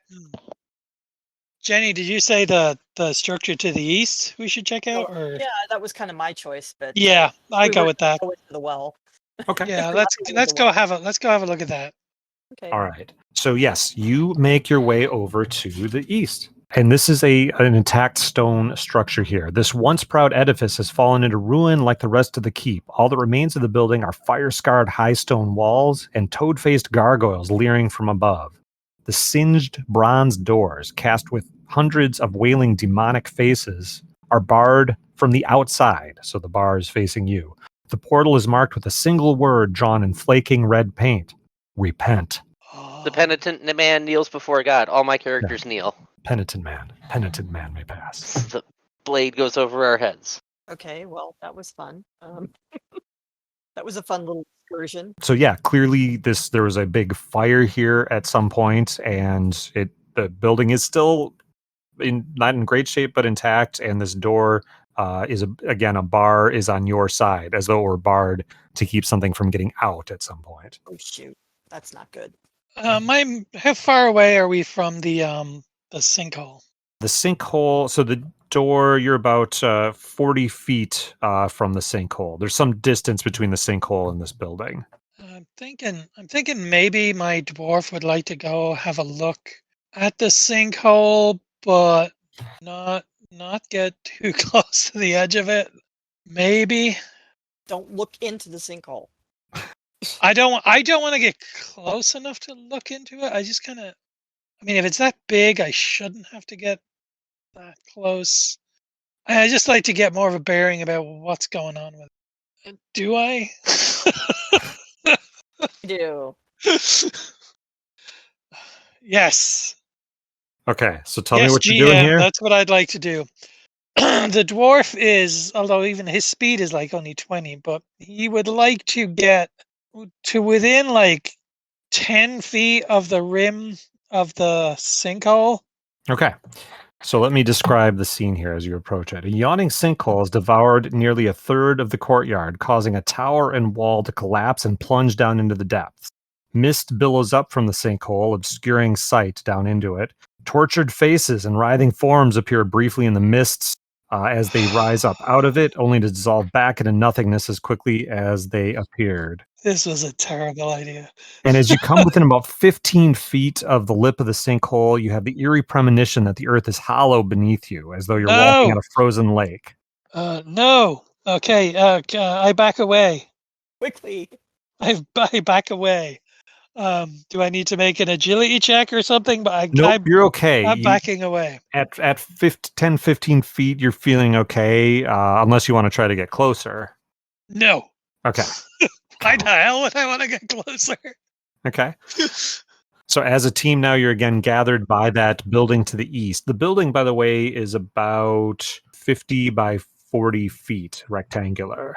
Jenny, did you say the structure to the east we should check out? Or yeah, that was kind of my choice, but yeah, I go with that. Go into the well. Okay. Yeah, let's go have a look at that. Okay. All right. So yes, you make your way over to the east. And this is an intact stone structure here. This once proud edifice has fallen into ruin like the rest of the keep. All that remains of the building are fire-scarred high stone walls and toad-faced gargoyles leering from above. The singed bronze doors, cast with hundreds of wailing demonic faces, are barred from the outside, so the bar is facing you. The portal is marked with a single word drawn in flaking red paint. Repent. The penitent man kneels before God. All my characters kneel. Penitent man may pass. The blade goes over our heads. Okay, well, that was fun. That was a fun little excursion. So yeah, clearly there was a big fire here at some point, and the building is still not in great shape but intact, and this door is a bar is on your side, as though it were barred to keep something from getting out at some point. Oh shoot, that's not good. How far away are we from the sinkhole? The sinkhole. So the door, you're about 40 feet from the sinkhole. There's some distance between the sinkhole and this building. I'm thinking maybe my dwarf would like to go have a look at the sinkhole, but not get too close to the edge of it. Maybe. Don't look into the sinkhole. I don't want to get close enough to look into it. I just if it's that big, I shouldn't have to get that close. I just like to get more of a bearing about what's going on with it. Do I? I do. Yes. Okay, so tell me what you're doing here. That's what I'd like to do. The dwarf is, although even his speed is like only 20, but he would like to get to within like 10 feet of the rim of the sinkhole. Okay. So let me describe the scene here as you approach it. A yawning sinkhole has devoured nearly a third of the courtyard, causing a tower and wall to collapse and plunge down into the depths. Mist billows up from the sinkhole, obscuring sight down into it. Tortured faces and writhing forms appear briefly in the mists as they rise up out of it, only to dissolve back into nothingness as quickly as they appeared. This was a terrible idea. And as you come within about 15 feet of the lip of the sinkhole, you have the eerie premonition that the earth is hollow beneath you, as though you're walking on a frozen lake. No. Okay, I back away. Quickly. I back away. Do I need to make an agility check or something? But Nope, you're okay. I'm backing away. At 10, 15 feet, you're feeling okay, unless you want to try to get closer. No. Okay. Why the hell would I want to get closer? Okay. So as a team now, you're again gathered by that building to the east. The building, by the way, is about 50 by 40 feet rectangular.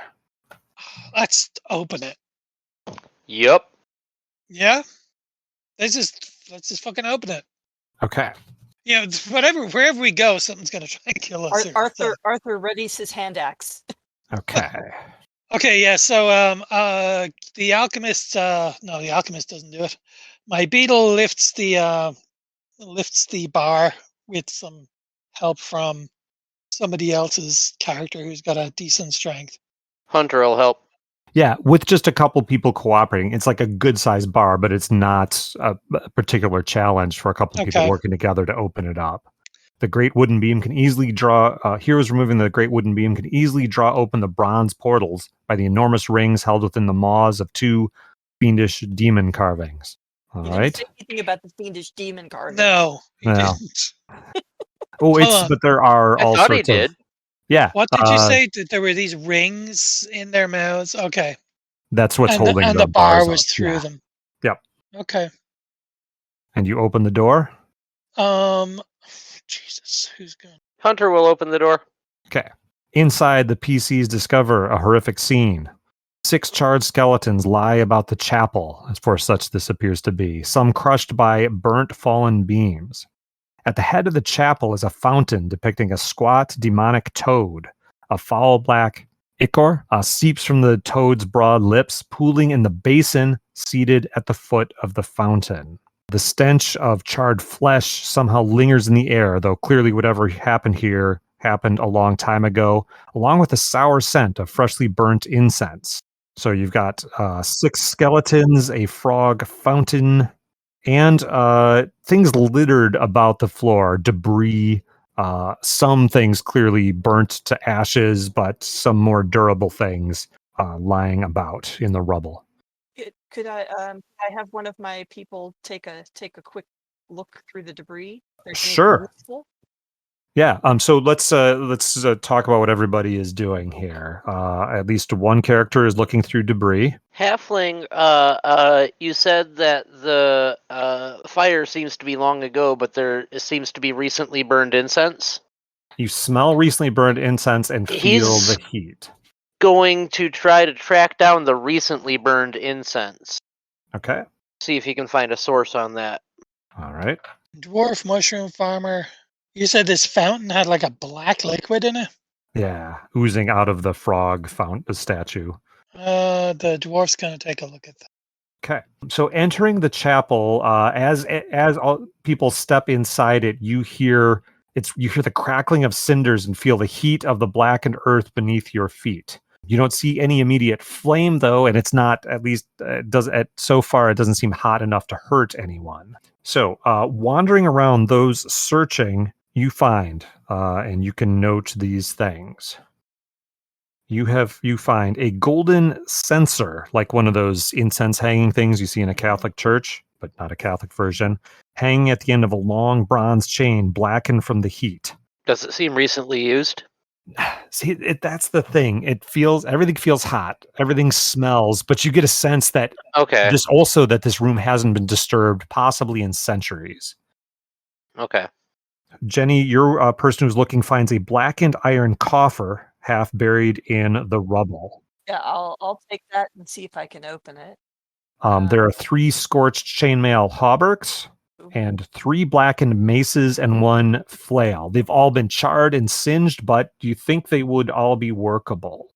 Let's open it. Yep. Yeah? Let's just fucking open it. Okay. Yeah, wherever we go, something's gonna try and kill us. Arthur readies his hand axe. Okay. Okay, yeah, so the alchemist no, the alchemist doesn't do it. My beetle lifts the bar with some help from somebody else's character who's got a decent strength. Hunter will help. Yeah, with just a couple people cooperating. It's like a good-sized bar, but it's not a particular challenge for a couple of people working together to open it up. The great wooden beam can easily draw... heroes removing the great wooden beam can easily draw open the bronze portals by the enormous rings held within the maws of two fiendish demon carvings. All right. Didn't say anything about the fiendish demon carving. No, he didn't. But there are all sorts he did. of... Yeah. What did you say? That there were these rings in their mouths? Okay. That's what's holding and the bar was through them. Yep. Okay. And you open the door? Jesus, who's going? Hunter will open the door. Okay. Inside, the PCs discover a horrific scene. 6 charred skeletons lie about the chapel, as for such this appears to be, some crushed by burnt fallen beams. At the head of the chapel is a fountain depicting a squat demonic toad. A foul black ichor seeps from the toad's broad lips, pooling in the basin seated at the foot of the fountain. The stench of charred flesh somehow lingers in the air, though clearly whatever happened here happened a long time ago, along with a sour scent of freshly burnt incense. So you've got 6 skeletons, a frog fountain, and things littered about the floor, debris, some things clearly burnt to ashes, but some more durable things lying about in the rubble. Could I have one of my people take a quick look through the debris? Sure. Yeah. So let's talk about what everybody is doing here. At least one character is looking through debris. Halfling, you said that the fire seems to be long ago, but there seems to be recently burned incense. You smell recently burned incense and feel the heat. Going to try to track down the recently burned incense. Okay. See if he can find a source on that. All right. Dwarf mushroom farmer. You said this fountain had like a black liquid in it? Yeah, oozing out of the frog fountain statue. The dwarf's going to take a look at that. Okay. So entering the chapel, as all people step inside it, you hear the crackling of cinders and feel the heat of the blackened earth beneath your feet. You don't see any immediate flame, though, and it's not, at least so far, it doesn't seem hot enough to hurt anyone. So, wandering around those searching, you find, and you can note these things. You find a golden censer, like one of those incense hanging things you see in a Catholic church, but not a Catholic version, hanging at the end of a long bronze chain, blackened from the heat. Does it seem recently used? See, that's the thing. Everything feels hot. Everything smells, but you get a sense that this room hasn't been disturbed, possibly in centuries. Okay. Jenny, your person who's looking finds a blackened iron coffer half buried in the rubble. Yeah, I'll take that and see if I can open it. There are 3 scorched chainmail hauberks and 3 blackened maces and 1 flail. They've all been charred and singed, but do you think they would all be workable?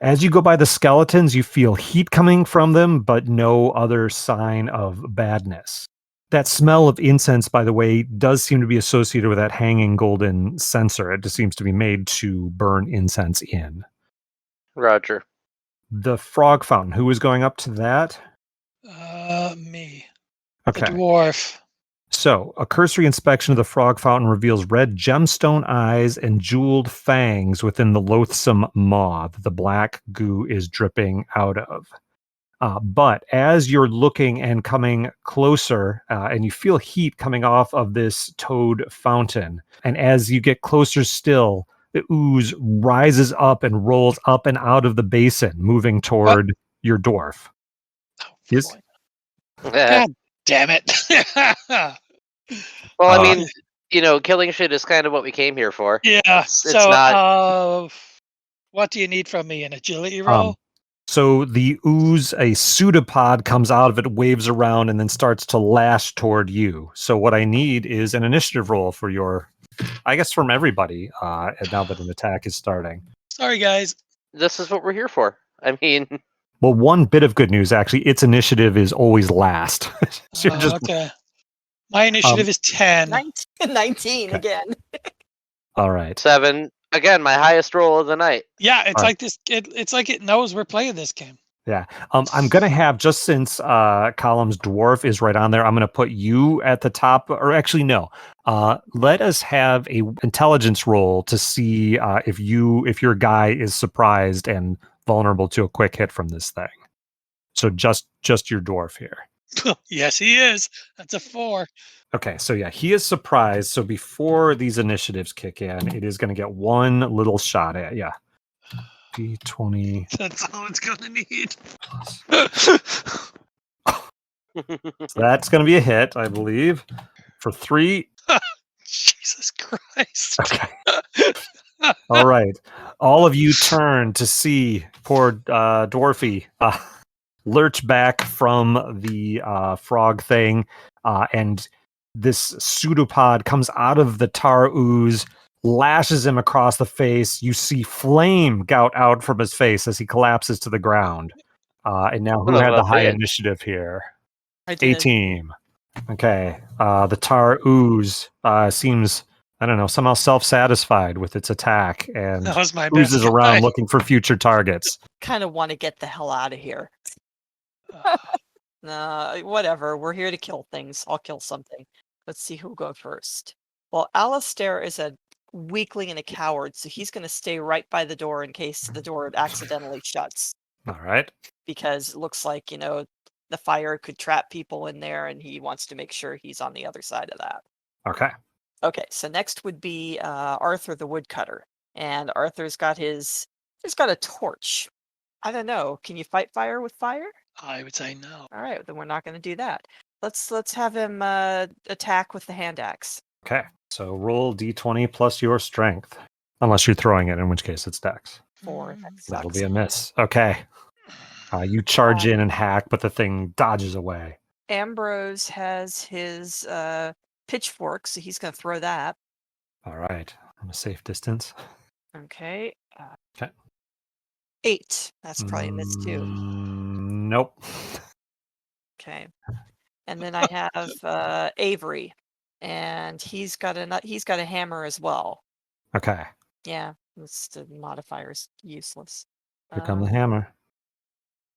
As you go by the skeletons, you feel heat coming from them, but no other sign of badness. That smell of incense, by the way, does seem to be associated with that hanging golden censer. It just seems to be made to burn incense in. Roger. The frog fountain. Who is going up to that? Me. Okay. The dwarf. So, a cursory inspection of the frog fountain reveals red gemstone eyes and jeweled fangs within the loathsome maw that the black goo is dripping out of. But as you're looking and coming closer, and you feel heat coming off of this toad fountain, and as you get closer still, the ooze rises up and rolls up and out of the basin, moving toward your dwarf. Yes? God damn it. Well, I mean, killing shit is kind of what we came here for. Yeah. It's not... what do you need from me? An agility roll? So the ooze, a pseudopod comes out of it, waves around, and then starts to lash toward you. So what I need is an initiative roll for from everybody, now that an attack is starting. Sorry, guys. This is what we're here for. I mean... Well, one bit of good news, actually, its initiative is always last. So okay. My initiative is 10. 19 okay. Again. All right. 7. Again, my highest roll of the night. Yeah, it's like this. It's like it knows we're playing this game. Yeah. I'm going to have, just since Column's dwarf is right on there, I'm going to put you at the top. Or actually, no. Let us have a intelligence roll to see if your guy is surprised and vulnerable to a quick hit from this thing. So just your dwarf here. Yes, he is. That's a 4. Okay, so yeah, he is surprised. So before these initiatives kick in, it is going to get one little shot at you. D20. That's all it's going to need. So that's going to be a hit, I believe, for 3. Jesus Christ. Okay. All right. All of you turn to see poor Dwarfy lurch back from the frog thing, and this pseudopod comes out of the tar ooze, lashes him across the face. You see flame gout out from his face as he collapses to the ground. And now who had the high initiative here? I did. A-team. Okay. The tar ooze seems, I don't know, somehow self-satisfied with its attack and oozes around looking for future targets. Kind of want to get the hell out of here. Whatever. We're here to kill things. I'll kill something. Let's see who'll go first. Well, Alistair is a weakling and a coward, so he's going to stay right by the door in case the door accidentally shuts. All right. Because it looks like, the fire could trap people in there, and he wants to make sure he's on the other side of that. Okay. Okay, so next would be Arthur the Woodcutter. And Arthur's got he's got a torch. I don't know. Can you fight fire with fire? I would say no. All right, then we're not going to do that. Let's have him attack with the hand axe. Okay, so roll d20 plus your strength. Unless you're throwing it, in which case it's dex. 4. That'll be a miss. Okay. You charge in and hack, but the thing dodges away. Ambrose has his pitchfork, so he's going to throw that. All right, from a safe distance. Okay. Okay. 8. That's probably a miss too. Nope. Okay. And then I have Avery, and he's got a hammer as well. Okay. Yeah, the modifier's useless. Here come the hammer.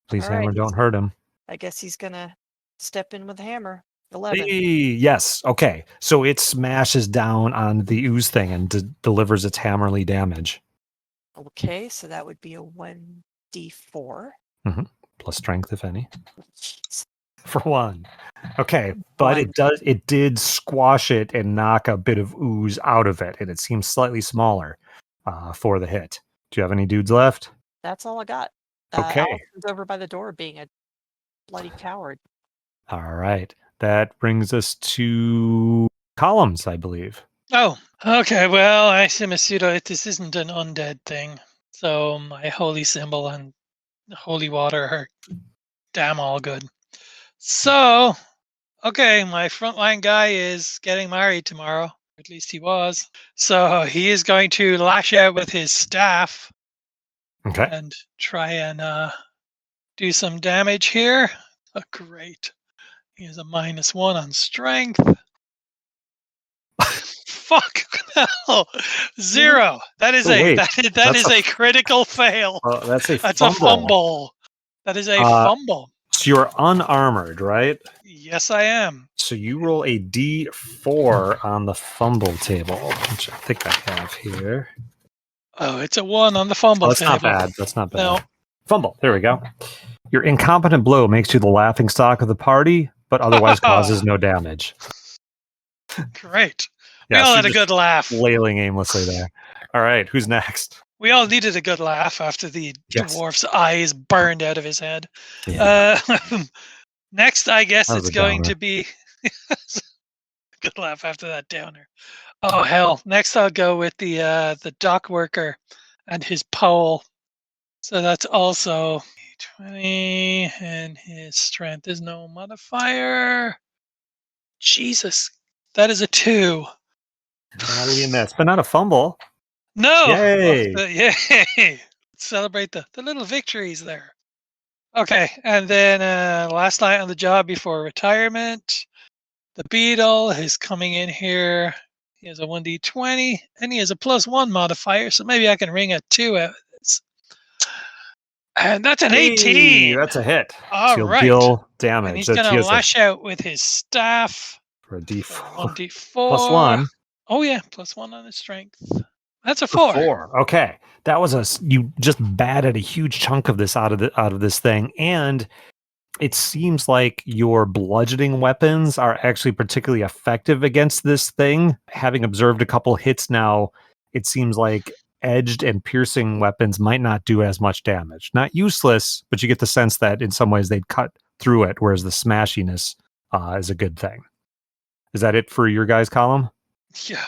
Please, right, hammer, don't hurt him. I guess he's gonna step in with the hammer. 11. Hey, yes. Okay. So it smashes down on the ooze thing and delivers its hammerly damage. Okay, so that would be a 1d4. Plus strength, if any. Jeez. For 1. Okay, but it did squash it and knock a bit of ooze out of it, and it seems slightly smaller for the hit. Do you have any dudes left? That's all I got. Okay. Allison's over by the door being a bloody coward. All right. That brings us to columns, I believe. Oh, okay. Well, I assume this isn't an undead thing. So my holy symbol and holy water are damn all good. So, okay, my frontline guy is getting married tomorrow. Or at least he was. So he is going to lash out with his staff. Okay. And try and do some damage here. Oh, great. He has a -1 on strength. Fuck no. 0. That is that is a critical fail. That's a a fumble. That is a fumble. So you're unarmored, right? Yes, I am. So you roll a D4 on the fumble table, which I think I have here. Oh, it's a 1 on the fumble table. That's not bad. No. Fumble. There we go. Your incompetent blow makes you the laughing stock of the party, but otherwise causes no damage. Great. We all had a good laugh. Flailing aimlessly there. All right, who's next? We all needed a good laugh after the dwarf's eyes burned out of his head. Yeah. Next, I guess it's going to be good laugh after that downer. Oh hell! Next, I'll go with the dock worker and his pole. So that's also 20, and his strength is no modifier. Jesus, that is a 2. Barely a miss, but not a fumble. No! Yay! Yay! Celebrate the little victories there. Okay, and then last night on the job before retirement, the beetle is coming in here. He has a 1d20, and he has a +1 modifier, so maybe I can ring a 2 out of this. And that's an 18! That's a hit. All so right. Deal damage. And he's going to lash out with his staff. For a D4. 1d4. +1. Oh yeah, +1 on his strength. That's a 4. 4. Okay, that was you just batted a huge chunk of this out of this thing, and it seems like your bludgeoning weapons are actually particularly effective against this thing. Having observed a couple hits now, it seems like edged and piercing weapons might not do as much damage. Not useless, but you get the sense that in some ways they'd cut through it, whereas the smashiness is a good thing. Is that it for your guys' column? Yeah.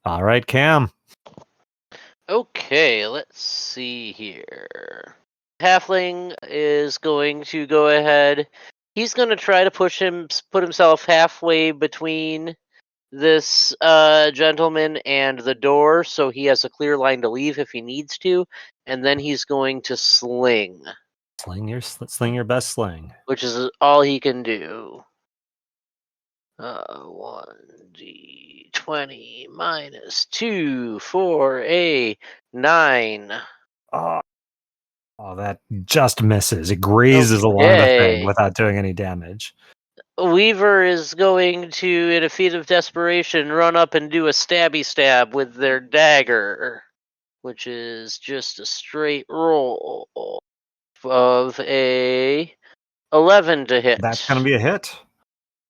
All right, Cam. Okay, let's see here. Halfling is going to go ahead. He's going to try to put himself halfway between this gentleman and the door, so he has a clear line to leave if he needs to, and then he's going to sling. Sling your best sling, which is all he can do. 1d20 -2 for a 9. Oh, that just misses. It grazes along the thing without doing any damage. Weaver is going to, in a feat of desperation, run up and do a stabby stab with their dagger, which is just a straight roll of a 11 to hit. That's going to be a hit.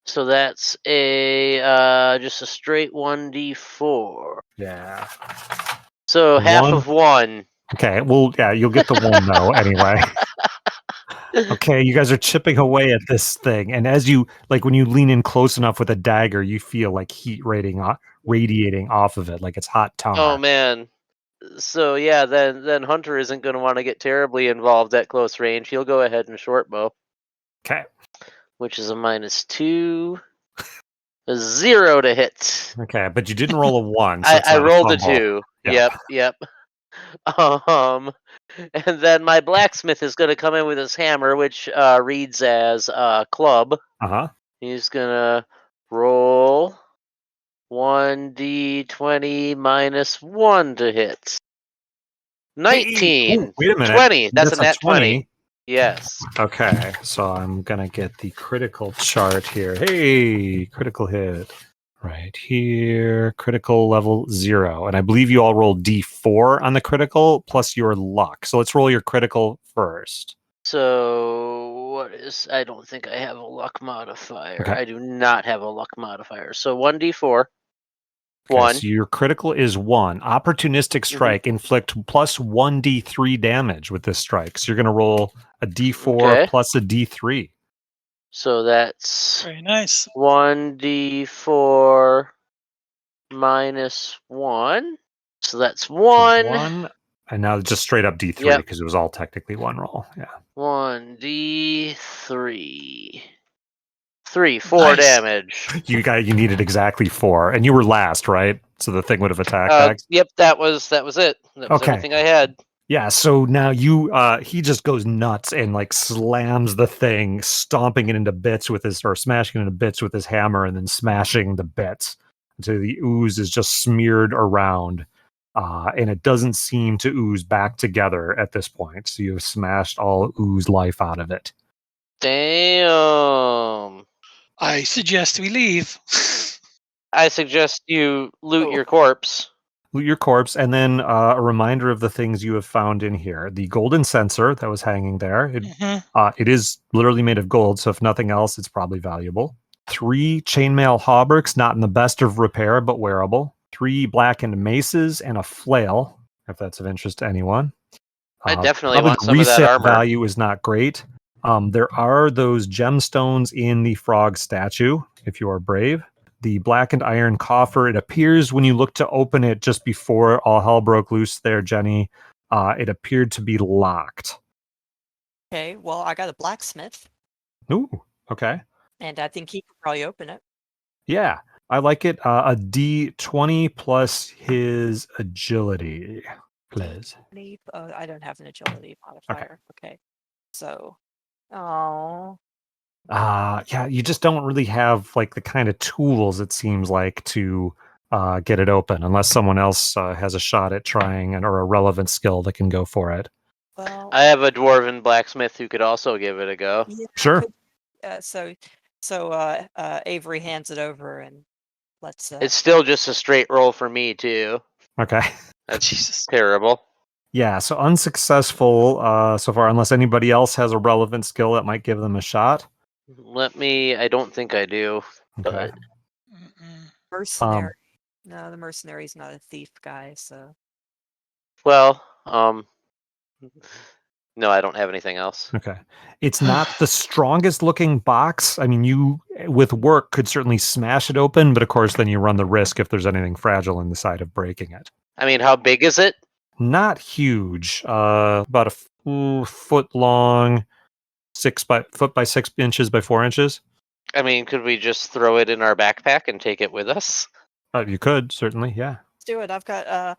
So that's a just a straight 1d4. Yeah. So half of 1. Okay, well, yeah, you'll get the 1 though anyway. Okay, you guys are chipping away at this thing, and as you when you lean in close enough with a dagger, you feel like heat radiating off of it, like it's hot tar. Oh man. So yeah, then Hunter isn't going to want to get terribly involved at close range. He'll go ahead and short bow. Okay. Which is a -2. A 0 to hit. Okay, but you didn't roll a 1. So I rolled a 2. Yeah. Yep. And then my blacksmith is going to come in with his hammer, which reads as club. Uh-huh. He's going to roll 1d20 -1 to hit. 19. Hey, wait a minute. 20. That's a nat 20. Yes. Okay, so I'm going to get the critical chart here. Hey, critical hit. Right here, critical level 0. And I believe you all rolled D4 on the critical plus your luck. So let's roll your critical first. So I don't think I have a luck modifier. Okay. I do not have a luck modifier. So 1d4. Okay, 1. so your critical is 1. Opportunistic strike, inflict plus 1d3 damage with this strike. So you're going to roll a d4 plus a d3. So that's very nice. 1d4 -1. So that's 1. 1. And now just straight up D3 because it was all technically one roll. Yeah. 1d3. 4 damage. You needed exactly 4, and you were last, right? So the thing would have attacked back. Yep, that was it. That was everything I had. Yeah, so now he just goes nuts and like slams the thing, stomping it into bits smashing it into bits with his hammer, and then smashing the bits until the ooze is just smeared around, and it doesn't seem to ooze back together at this point. So you've smashed all ooze life out of it. Damn. I suggest we leave. I suggest you loot your corpse. Loot your corpse, and then a reminder of the things you have found in here. The golden censer that was hanging there. It is literally made of gold, so if nothing else, it's probably valuable. 3 chainmail hauberks, not in the best of repair, but wearable. 3 blackened maces, and a flail, if that's of interest to anyone. I definitely want some of that reset armor. Value is not great. There are those gemstones in the frog statue, if you are brave. The blackened iron coffer, it appears when you look to open it just before all hell broke loose there, Jenny, it appeared to be locked. Okay, well, I got a blacksmith. Ooh, okay. And I think he could probably open it. Yeah, I like it. A D20 plus his agility, please. I don't have an agility modifier. Okay. So, yeah, you just don't really have like the kind of tools, it seems like, to get it open unless someone else has a shot at trying or a relevant skill that can go for it. Well, I have a dwarven blacksmith who could also give it a go. Yeah, sure. So Avery hands it over and let's. It's still just a straight roll for me too. Okay. That's terrible. Yeah, so unsuccessful so far, unless anybody else has a relevant skill that might give them a shot. I don't think I do. Okay. Mercenary. No, the mercenary's not a thief guy, so. Well, no, I don't have anything else. Okay. It's not the strongest looking box. I mean, you, with work, could certainly smash it open, but of course, then you run the risk if there's anything fragile in the side of breaking it. I mean, how big is it? Not huge. About a foot long, 4 by 6 inches by 4 inches. I mean, could we just throw it in our backpack and take it with us? You could, certainly, yeah. Let's do it. I've got,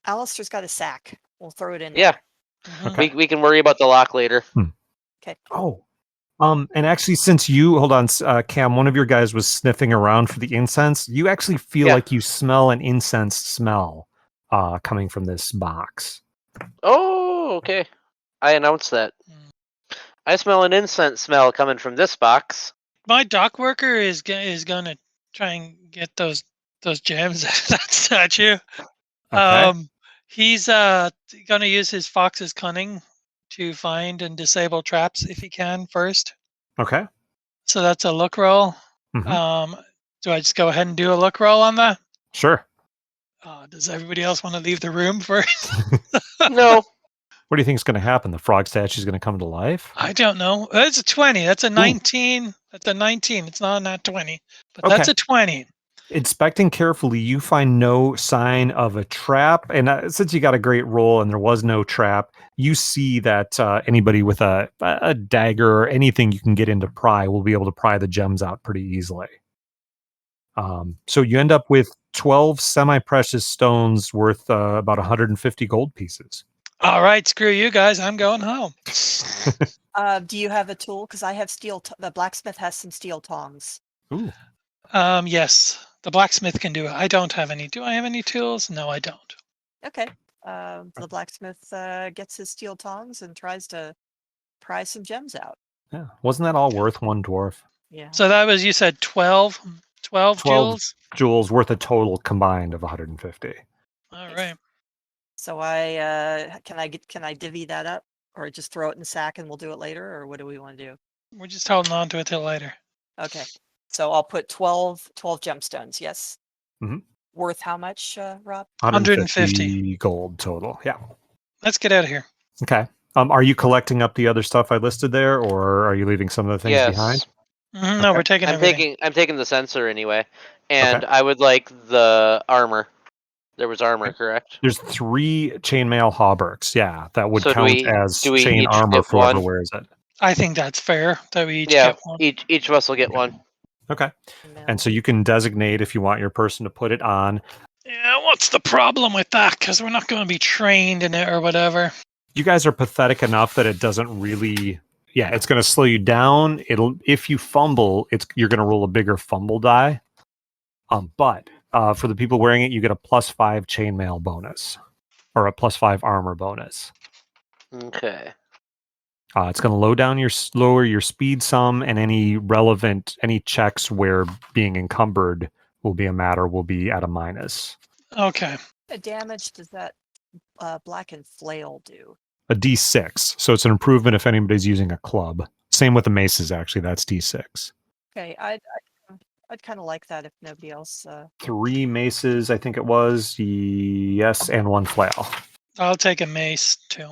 Alistair's got a sack. We'll throw it in there. Yeah. Okay. We can worry about the lock later. Okay. Oh. And actually, since hold on, Cam, one of your guys was sniffing around for the incense. You actually feel like you smell an incense smell coming from this box. Oh, okay. I announced that. I smell an incense smell coming from this box. My dock worker is going to try and get those gems out of that statue. Okay. He's going to use his fox's cunning to find and disable traps if he can first. Okay. So that's a look roll. Mm-hmm. Do I just go ahead and do a look roll on that? Sure. Does everybody else want to leave the room first? No. What do you think is going to happen? The frog statue is going to come to life? I don't know. That's a 20. That's a 19. Ooh. That's a 19. It's not a nat 20, but that's a 20. Inspecting carefully, you find no sign of a trap. And since you got a great roll and there was no trap, you see that anybody with a dagger or anything you can get into pry will be able to pry the gems out pretty easily. So you end up with 12 semi-precious stones worth about 150 gold pieces. All right, screw you guys. I'm going home. Do you have a tool? Because I have steel. The blacksmith has some steel tongs. Ooh. Yes, the blacksmith can do it. I don't have any. Do I have any tools? No, I don't. Okay. The blacksmith gets his steel tongs and tries to pry some gems out. Yeah. Wasn't that all worth 1 dwarf? Yeah. So that was, you said 12 jewels? Jewels worth a total combined of 150. All right. So can I divvy that up, or just throw it in the sack and we'll do it later, or what do we want to do? We're just holding on to it till later. Okay. So I'll put 12 gemstones. Yes. Mm-hmm. Worth how much, Rob? 150 gold total. Yeah. Let's get out of here. Okay. Are you collecting up the other stuff I listed there, or are you leaving some of the things behind? Mm-hmm. No, we're taking everything. I'm taking the sensor anyway. And I would like the armor. There was armor, correct? There's 3 chainmail hauberks. Yeah, that would So count as do we chain each armor get for whoever one? wears it. I think that's fair that we each get one. Each of us will get one. Okay. And so you can designate if you want your person to put it on. Yeah, what's the problem with that? Because we're not going to be trained in it or whatever. You guys are pathetic enough that it doesn't really... Yeah, it's going to slow you down. If you fumble, you're going to roll a bigger fumble die. But for the people wearing it, you get a +5 chainmail bonus. Or a +5 armor bonus. Okay. It's going to lower your speed some, and any checks where being encumbered will be at a minus. Okay. What damage does that blackened flail do? A D6, so it's an improvement if anybody's using a club. Same with the maces, actually. That's D6. Okay, I'd kind of like that if nobody else. 3 maces, I think it was. Yes, and 1 flail. I'll take a mace too.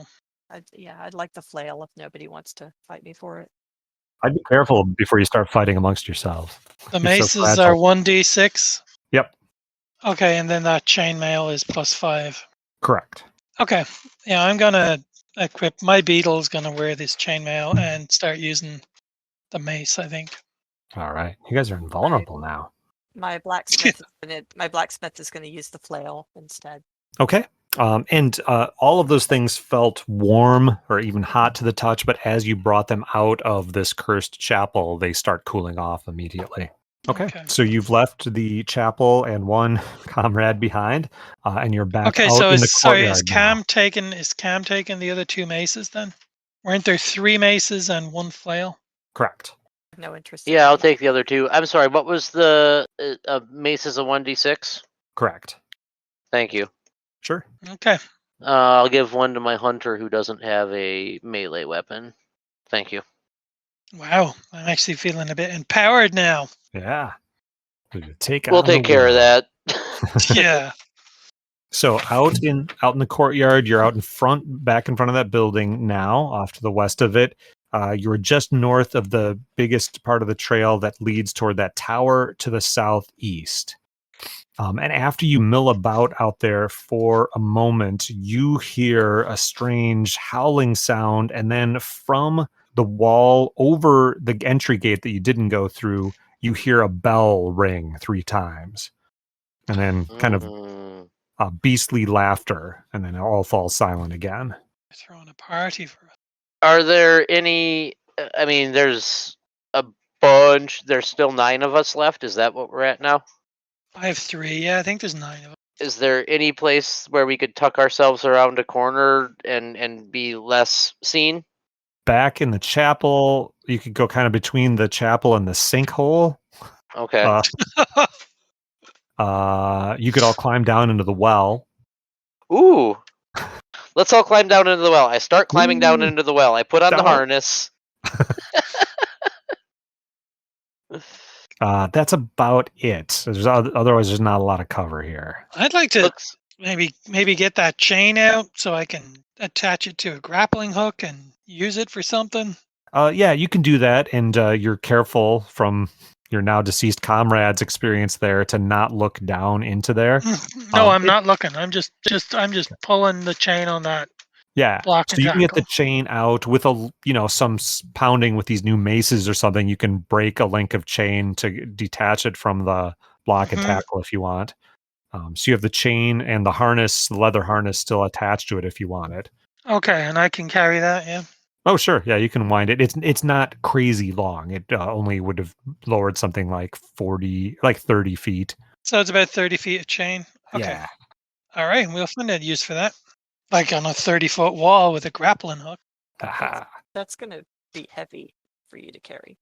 I'd like the flail if nobody wants to fight me for it. I'd be careful before you start fighting amongst yourselves. The maces are 1d6? Yep. Okay, and then that chainmail is +5. Correct. Okay. Yeah, I'm going to equip... My beetle's going to wear this chainmail and start using the mace, I think. All right. You guys are invulnerable now. My blacksmith is going to use the flail instead. Okay. And all of those things felt warm or even hot to the touch, but as you brought them out of this cursed chapel, they start cooling off immediately. Okay. So you've left the chapel and 1 comrade behind, and you're back out in the courtyard. Is Cam taking the other 2 maces then? Weren't there 3 maces and 1 flail? Correct. No interest. Yeah, I'll take the other 2. I'm sorry, what was the mace is a 1d6? Correct. Thank you. Sure. Okay. I'll give 1 to my hunter who doesn't have a melee weapon. Thank you. Wow, I'm actually feeling a bit empowered now. Yeah. We'll take care of that. Yeah. So out in the courtyard, you're out back in front of that building now, off to the west of it. You're just north of the biggest part of the trail that leads toward that tower to the southeast. And after you mill about out there for a moment, you hear a strange howling sound, and then from the wall over the entry gate that you didn't go through, you hear a bell ring 3 times. And then kind of beastly laughter, and then it all falls silent again. They're throwing a party for us. Are there any... I mean, there's a bunch... There's still 9 of us left. Is that what we're at now? I have 3. Yeah, I think there's 9 of us. Is there any place where we could tuck ourselves around a corner and be less seen? Back in the chapel, you could go kind of between the chapel and the sinkhole. Okay. You could all climb down into the well. Ooh. Let's all climb down into the well. I start climbing down into the well. I put on the harness. That's about it. Otherwise, there's not a lot of cover here. I'd like to maybe get that chain out so I can attach it to a grappling hook and use it for something. Yeah, you can do that, and you're careful from your now deceased comrade's experience there to not look down into there. No, I'm not looking. I'm just pulling the chain on that. Yeah, so you can get the chain out with some pounding with these new maces or something. You can break a link of chain to detach it from the block and tackle if you want. So you have the chain and the leather harness still attached to it if you want it. Okay, and I can carry that, yeah? Oh, sure. Yeah, you can wind it. It's not crazy long. It only would have lowered something like 30 feet. So it's about 30 feet of chain? Okay. Yeah. All right, we'll find a use for that. Like on a 30-foot wall with a grappling hook. That's going to be heavy for you to carry.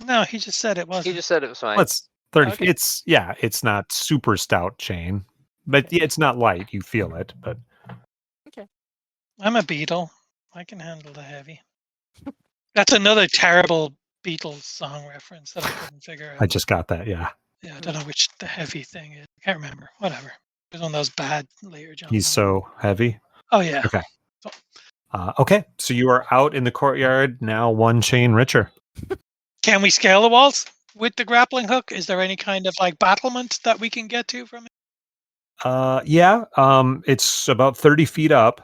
No, he just said it wasn't. He just said it was fine. It's 30 feet. It's not super stout chain, but it's not light. You feel it, but... Okay. I'm a beetle. I can handle the heavy. That's another terrible Beatles song reference that I couldn't figure out. I just got that, yeah. Yeah, I don't know which the heavy thing is. I can't remember. Whatever. It was one of those bad later jumps. He's so heavy. Oh, yeah. Okay. Okay, so you are out in the courtyard, now 1 chain richer. Can we scale the walls? with the grappling hook? Is there any kind of like battlement that we can get to from it? Yeah. It's about 30 feet up.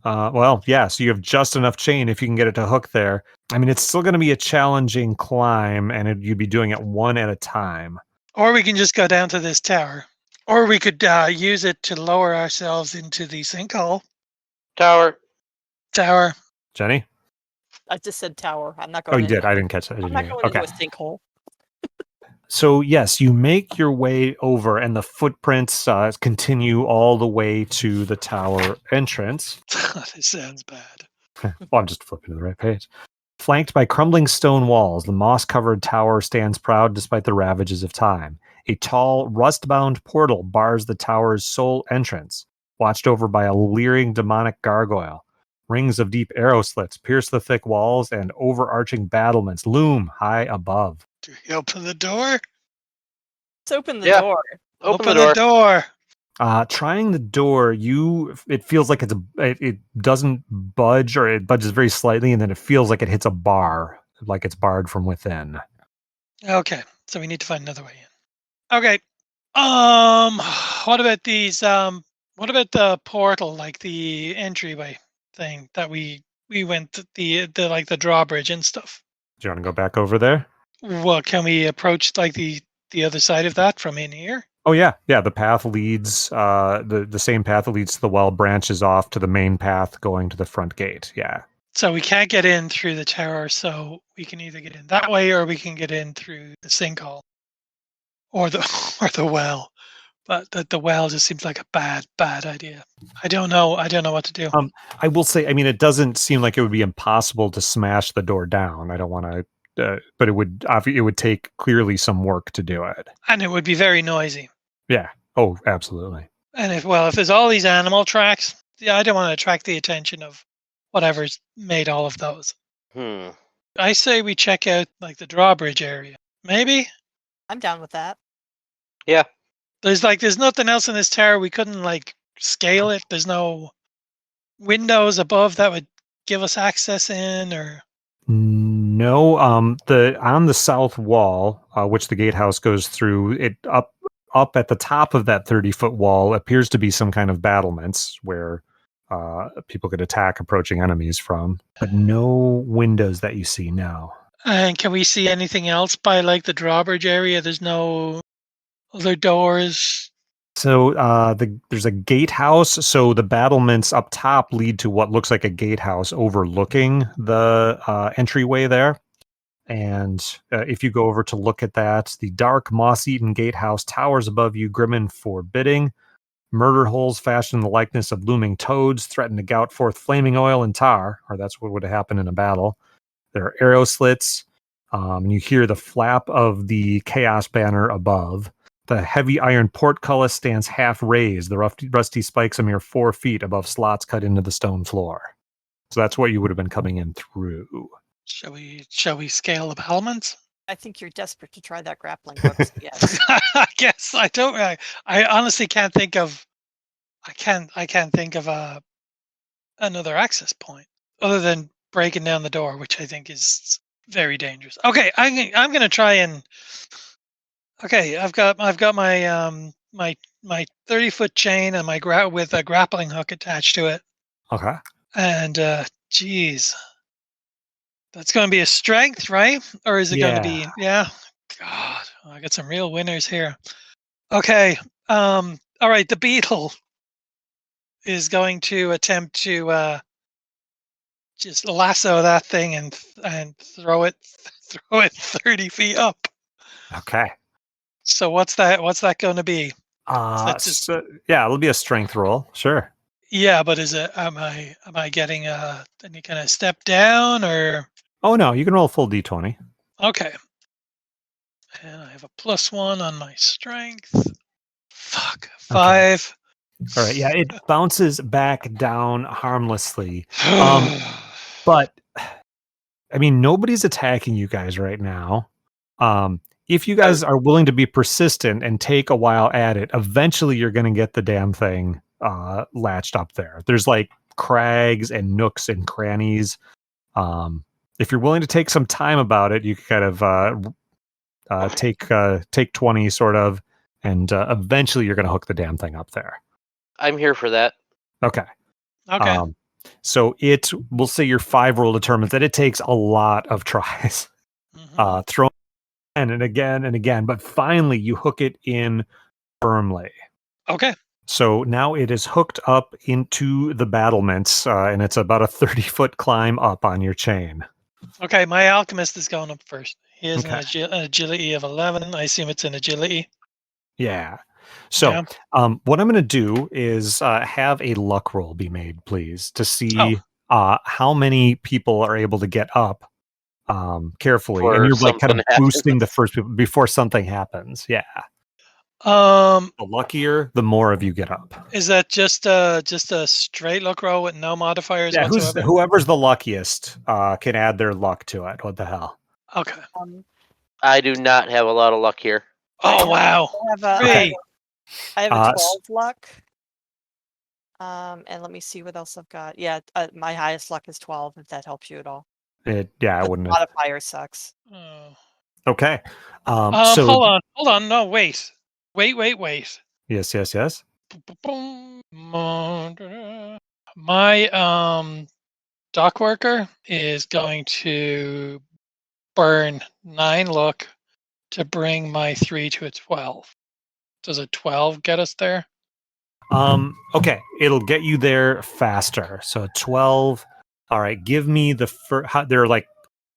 So you have just enough chain if you can get it to hook there. I mean, it's still going to be a challenging climb, and you'd be doing it one at a time. Or we can just go down to this tower. Or we could use it to lower ourselves into the sinkhole. Tower. Jenny? I just said tower. I'm not going. Oh, you did. I didn't catch that. I'm not going into a sinkhole. So yes, you make your way over, and the footprints continue all the way to the tower entrance. This sounds bad. Well, I'm just flipping to the right page. Flanked by crumbling stone walls, the moss-covered tower stands proud despite the ravages of time. A tall, rust-bound portal bars the tower's sole entrance, watched over by a leering demonic gargoyle. Rings of deep arrow slits pierce the thick walls, and overarching battlements loom high above. Do we open the door? Let's open the door. Open the door. Trying the door, it feels like it doesn't budge, or it budges very slightly, and then it feels like it hits a bar, like it's barred from within. Okay, so we need to find another way in. Okay. What about these? What about the portal, like the entryway thing that we went to the like the drawbridge and stuff? Do you want to go back over there? Well, can we approach like the other side of that from in here? Oh yeah. The path leads the same path that leads to the well branches off to the main path going to the front gate. Yeah. So we can't get in through the tower, so we can either get in that way or we can get in through the sinkhole or the well. But the well just seems like a bad idea. I don't know what to do. I will say, I mean, it doesn't seem like it would be impossible to smash the door down. I don't want to, but it would take clearly some work to do it. And it would be very noisy. Yeah. Oh, absolutely. And if there's all these animal tracks, I don't want to attract the attention of whatever's made all of those. I say we check out like the drawbridge area. Maybe? I'm down with that. Yeah. There's nothing else in this tower. We couldn't like scale it. There's no windows above that would give us access in, or no. On the south wall, which the gatehouse goes through, it up at the top of that 30-foot wall appears to be some kind of battlements where people could attack approaching enemies from, but no windows that you see now. And can we see anything else by like the drawbridge area? There's no other doors. So there's a gatehouse. So the battlements up top lead to what looks like a gatehouse overlooking the entryway there. And if you go over to look at that, the dark, moss-eaten gatehouse towers above you, grim and forbidding. Murder holes fashioned in the likeness of looming toads threaten to gout forth flaming oil and tar, or that's what would happen in a battle. There are arrow slits, and you hear the flap of the chaos banner above. The heavy iron portcullis stands half raised, the rusty spikes a mere 4 feet above slots cut into the stone floor. So that's what you would have been coming in through. Shall we scale the battlements? I think you're desperate to try that grappling hook. Yes. I guess I don't. I honestly can't think of. I can't think of another access point other than breaking down the door, which I think is very dangerous. Okay, I'm gonna try and. Okay, I've got my my 30-foot chain and my with a grappling hook attached to it. Okay. And geez. That's going to be a strength, right? Or is it going to be? Yeah. God, I got some real winners here. Okay. All right. The beetle is going to attempt to just lasso that thing and throw it 30 feet up. Okay. So what's that going to be? It'll be a strength roll. Sure. Yeah, but is it? Am I getting any kind of step down or? Oh no, you can roll a full d20. Okay. And I have a +1 on my strength. Fuck. 5. Okay. All right. Yeah, it bounces back down harmlessly. But I mean, nobody's attacking you guys right now. If you guys are willing to be persistent and take a while at it, eventually you're going to get the damn thing latched up there. There's like crags and nooks and crannies. If you're willing to take some time about it, you can kind of take 20 sort of, and eventually you're going to hook the damn thing up there. I'm here for that. Okay. Okay. So we'll say your 5 roll determines that it takes a lot of tries. Throw and again and again, but finally you hook it in firmly. Okay. So now it is hooked up into the battlements, and it's about a 30-foot climb up on your chain. Okay, my alchemist is going up first. He has an agility of 11. I assume it's an agility. Yeah. So what I'm going to do is have a luck roll be made, please, to see how many people are able to get up carefully. Before and you're like kind of boosting happens. the first people before something happens. Yeah. The luckier, the more of you get up. Is that just a straight luck roll with no modifiers whatsoever? Whoever's the luckiest can add their luck to it. What the hell? Okay. I do not have a lot of luck here. Oh wow! I have a 12 luck. And let me see what else I've got. Yeah, my highest luck is 12. If that helps you at all. I wouldn't. The modifier sucks. Okay. So hold on. No, wait. Yes. My dock worker is going to burn 9 luck to bring my 3 to a 12. Does a 12 get us there? Okay, it'll get you there faster. So 12. All right, give me the first. They're like,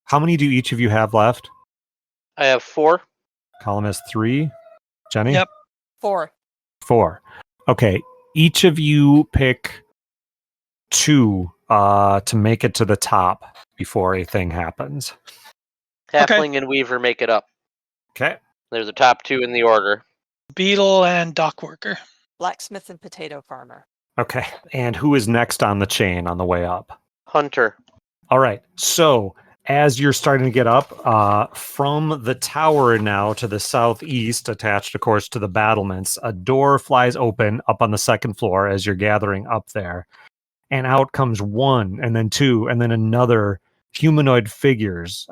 how many do each of you have left? I have 4. Colin has 3. Jenny? Yep. 4. Okay, each of you pick 2 to make it to the top before a thing happens. Halfling and Weaver make it up. Okay. They're the top 2 in the order. Beetle and dock worker. Blacksmith and potato farmer. Okay. And who is next on the chain on the way up? Hunter. All right. So as you're starting to get up, from the tower now to the southeast, attached, of course, to the battlements, a door flies open up on the second floor as you're gathering up there. And out comes 1, and then 2, and then another humanoid figures.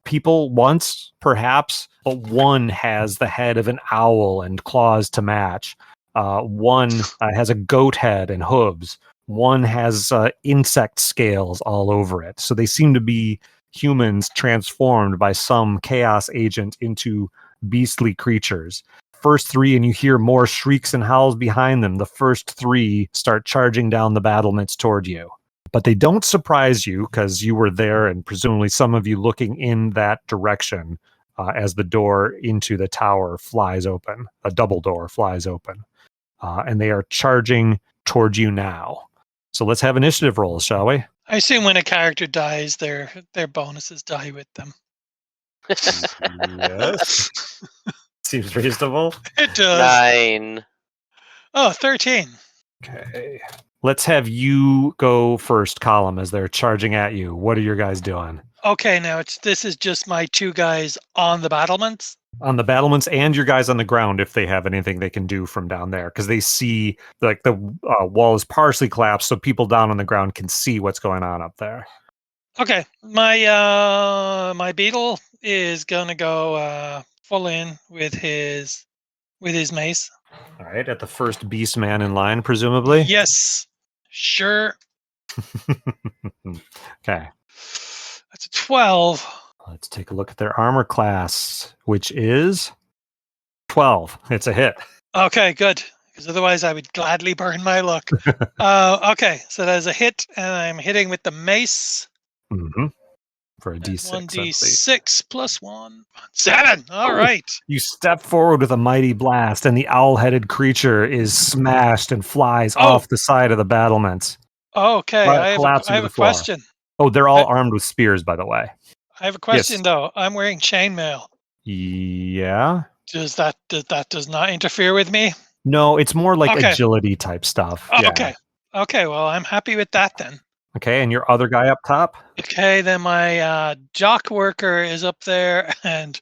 People once, perhaps, but 1 has the head of an owl and claws to match. 1 has a goat head and hooves. 1 has insect scales all over it. So they seem to be humans transformed by some chaos agent into beastly creatures. First 3, and you hear more shrieks and howls behind them. The first 3 start charging down the battlements toward you. But they don't surprise you because you were there, and presumably some of you looking in that direction as the door into the tower flies open. A double door flies open. And they are charging towards you now. So let's have initiative rolls, shall we? I assume when a character dies, their bonuses die with them. Yes. Seems reasonable. It does. 9. Oh, 13. Okay. Let's have you go first, Column, as they're charging at you. What are your guys doing? Okay, now this is just my 2 guys on the battlements. On the battlements and your guys on the ground, if they have anything they can do from down there, because they see like the wall is partially collapsed, so people down on the ground can see what's going on up there. Okay, my beetle is gonna go full in with his mace. All right, at the first beast man in line, presumably. Yes, sure. Okay, that's a 12. Let's take a look at their armor class, which is 12. It's a hit. Okay, good. Because otherwise I would gladly burn my luck. Okay, so there's a hit, and I'm hitting with the mace. Mm-hmm. For a D6. 1D6 plus 1. 7. All right. You step forward with a mighty blast, and the owl-headed creature is smashed and flies off the side of the battlements. Okay, I have a question. Oh, they're all armed with spears, by the way. I have a question, though. I'm wearing chainmail. Yeah. Does that does not interfere with me? No, it's more like agility type stuff. Oh, yeah. Okay, well, I'm happy with that then. Okay, and your other guy up top? Okay, then my jock worker is up there, and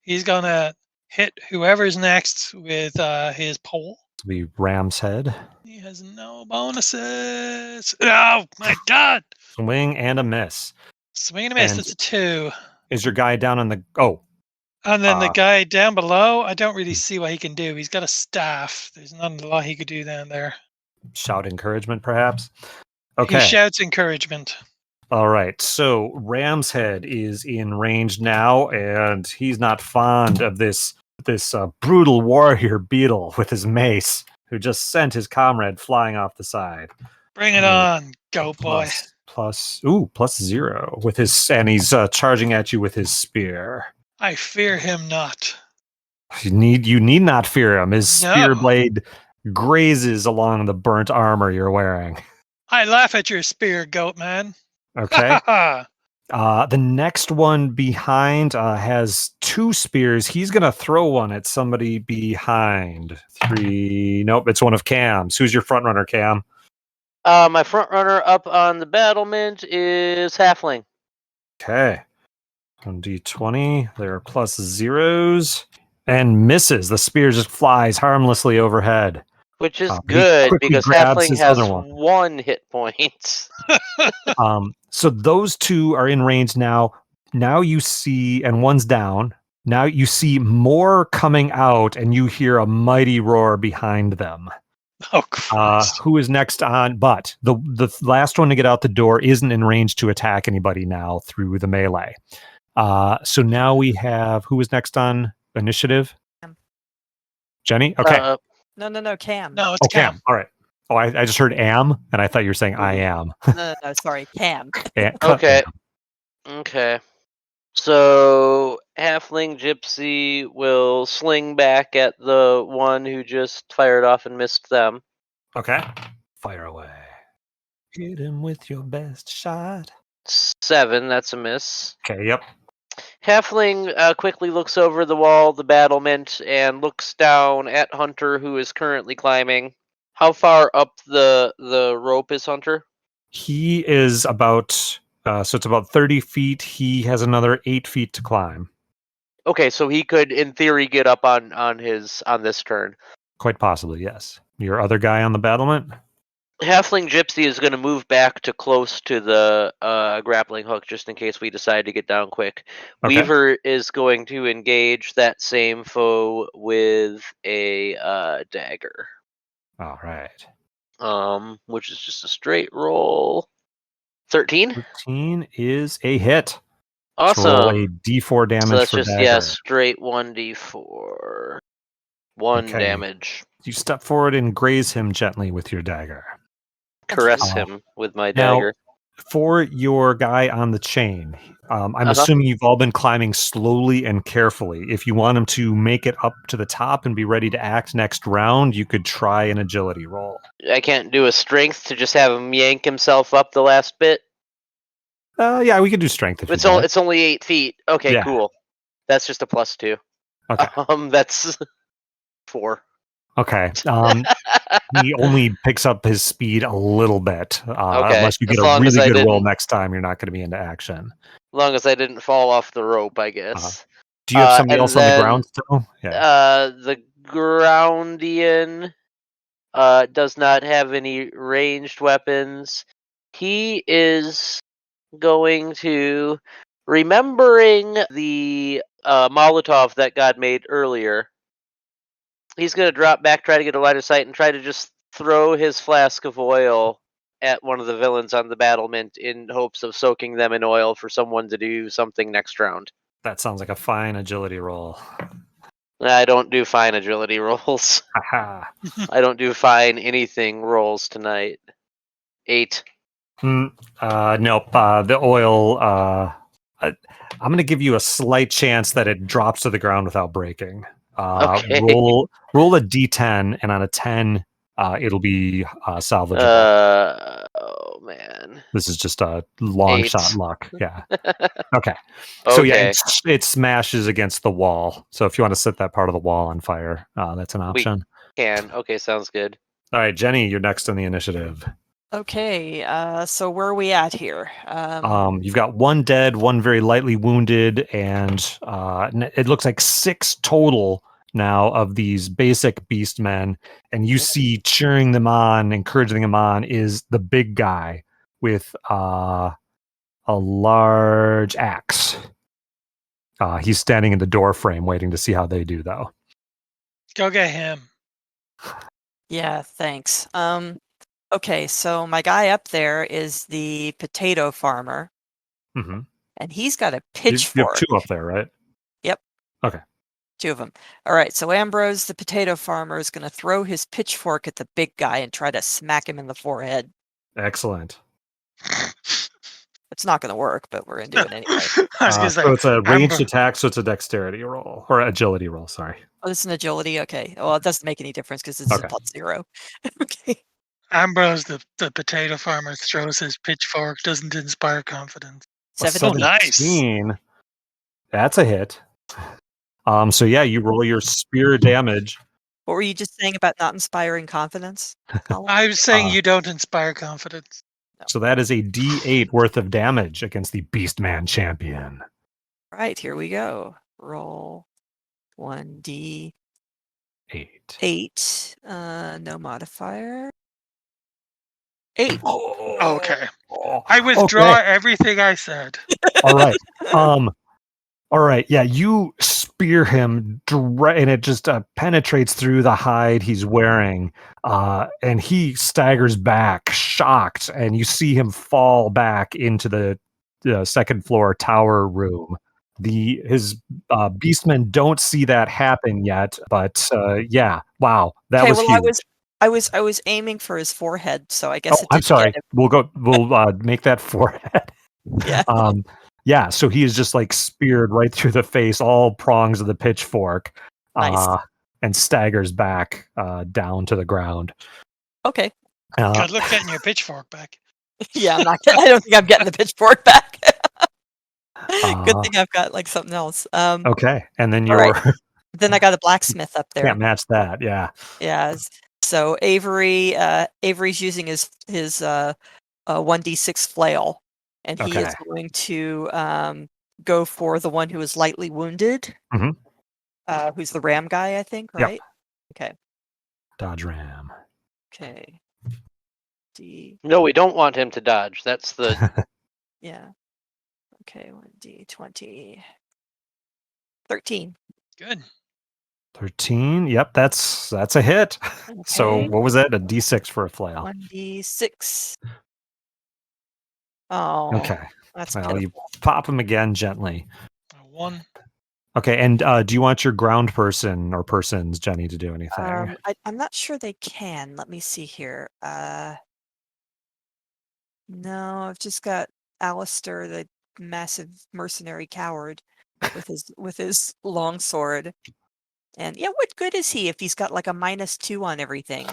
he's gonna hit whoever's next with his pole. The ram's head. He has no bonuses. Oh my god! Swing and a miss. Swing and a miss. It's a 2. Is your guy down on the? And then the guy down below, I don't really see what he can do. He's got a staff. There's not a lot he could do down there. Shout encouragement, perhaps? Okay. He shouts encouragement. All right. So Ram's Head is in range now, and he's not fond of this brutal warrior beetle with his mace, who just sent his comrade flying off the side. Bring it on, goat boy. Plus 0 with his, and he's charging at you with his spear. I fear him not. You need not fear him. His spear blade grazes along the burnt armor you're wearing. I laugh at your spear, goat man. Okay. The next one behind has 2 spears. He's going to throw one at somebody behind. 3. Nope, it's one of Cam's. Who's your front runner, Cam? My front runner up on the battlement is Halfling. Okay. On D20, there are plus 0s. And misses. The spear just flies harmlessly overhead. Which is good, because Halfling has 1 hit point. So those 2 are in range now. Now you see, and one's down. Now you see more coming out, and you hear a mighty roar behind them. Oh, Christ. Who is next on? But the last one to get out the door isn't in range to attack anybody now through the melee. So now we have, who is next on initiative? Jenny? Okay. No, Cam. No, it's Cam. All right. Oh, I just heard am, and I thought you were saying I am. No, sorry, Cam. Okay. Okay. So, Halfling Gypsy will sling back at the one who just fired off and missed them. Okay. Fire away. Hit him with your best shot. 7, that's a miss. Okay, yep. Halfling quickly looks over the wall, the battlement, and looks down at Hunter, who is currently climbing. How far up the rope is Hunter? He is about, so it's about 30 feet. He has another 8 feet to climb. Okay, so he could, in theory, get up on this turn. Quite possibly, yes. Your other guy on the battlement? Halfling Gypsy is going to move back to close to the grappling hook, just in case we decide to get down quick. Okay. Weaver is going to engage that same foe with a dagger. All right. Which is just a straight roll. 13? 13 is a hit. Awesome. Roll a D4 damage. So that's for just dagger. Straight 1d4. 1 damage. You step forward and graze him gently with your dagger. Caress him with my dagger. Now, for your guy on the chain, I'm assuming you've all been climbing slowly and carefully. If you want him to make it up to the top and be ready to act next round, you could try an agility roll. I can't do a strength to just have him yank himself up the last bit? Yeah, we could do strength. If it's only 8 feet. Okay, yeah. Cool. That's just a +2. Okay. That's 4. Okay. He only picks up his speed a little bit. Okay. Unless you get a really good roll next time, you're not going to be into action. As long as I didn't fall off the rope, I guess. Do you have somebody else on the ground still? Yeah. The Groundian does not have any ranged weapons. He is going to, remembering the Molotov that God made earlier, he's going to drop back, try to get a line of sight, and try to just throw his flask of oil at one of the villains on the battlement in hopes of soaking them in oil for someone to do something next round. That sounds like a fine agility roll. I don't do fine agility rolls. I don't do fine anything rolls tonight. 8. Nope. The oil, I'm going to give you a slight chance that it drops to the ground without breaking. Okay. Roll a d10, and on a 10, it'll be salvageable. Oh man, this is just a long 8. shot luck. Yeah. Okay. So yeah, it smashes against the wall. So if you want to set that part of the wall on fire, that's an option. We can. Okay, sounds good. All right, Jenny, you're next on the initiative. Okay, so where are we at here? You've got 1 dead, 1 very lightly wounded, and it looks like 6 total now of these basic beast men. And you see cheering them on, encouraging them on, is the big guy with a large axe. He's standing in the door frame waiting to see how they do, though. Go get him. Yeah, thanks. Okay, so my guy up there is the potato farmer. Mm-hmm. And he's got a pitchfork. You have 2 up there, right? Yep. Okay. 2 of them. All right, so Ambrose, the potato farmer, is going to throw his pitchfork at the big guy and try to smack him in the forehead. Excellent. It's not going to work, but we're going to do it anyway. I was going to say, so it's a ranged attack, so it's a dexterity roll. Or agility roll, sorry. Oh, it's an agility? Okay. Well, it doesn't make any difference because it's a +0. Okay. Ambrose, the potato farmer, throws his pitchfork, doesn't inspire confidence. 17. Nice. That's a hit. So yeah, you roll your spear damage. What were you just saying about not inspiring confidence? I was saying you don't inspire confidence. No. So that is a D8 worth of damage against the Beastman champion. All right, here we go. Roll 1d8. 8. No modifier. 8. Oh, okay. I withdraw everything I said. All right. All right. Yeah, you spear him and it just penetrates through the hide he's wearing, and he staggers back, shocked, and you see him fall back into the second floor tower room. His beastmen don't see that happen yet, but yeah, wow, that was huge. I was aiming for his forehead, so I guess. I'm sorry. We'll make that forehead. Yeah. Yeah, so he is just like speared right through the face, all prongs of the pitchfork, nice. And staggers back down to the ground. Okay. Good luck getting your pitchfork back. Yeah, I don't think I'm getting the pitchfork back. Good thing I've got like something else. Okay, and then Then I got a blacksmith up there. Can't match that. Yeah. Yeah. So Avery's using his 1d6 flail. And he is going to go for the one who is lightly wounded, who's the ram guy, I think, right? Yep. Okay. Dodge ram. Okay. No, we don't want him to dodge. That's the... Yeah. Okay, 1d20. 13. Good. 13. Yep, that's a hit. Okay. So what was that? A d6 for a flail. 1d6. Oh, okay. That's well, you pop him again gently. 1. Okay, and do you want your ground person or persons, Jenny, to do anything? I'm not sure they can. Let me see here. No, I've just got Alistair, the massive mercenary coward, with his long sword. And yeah, what good is he if he's got like a -2 on everything?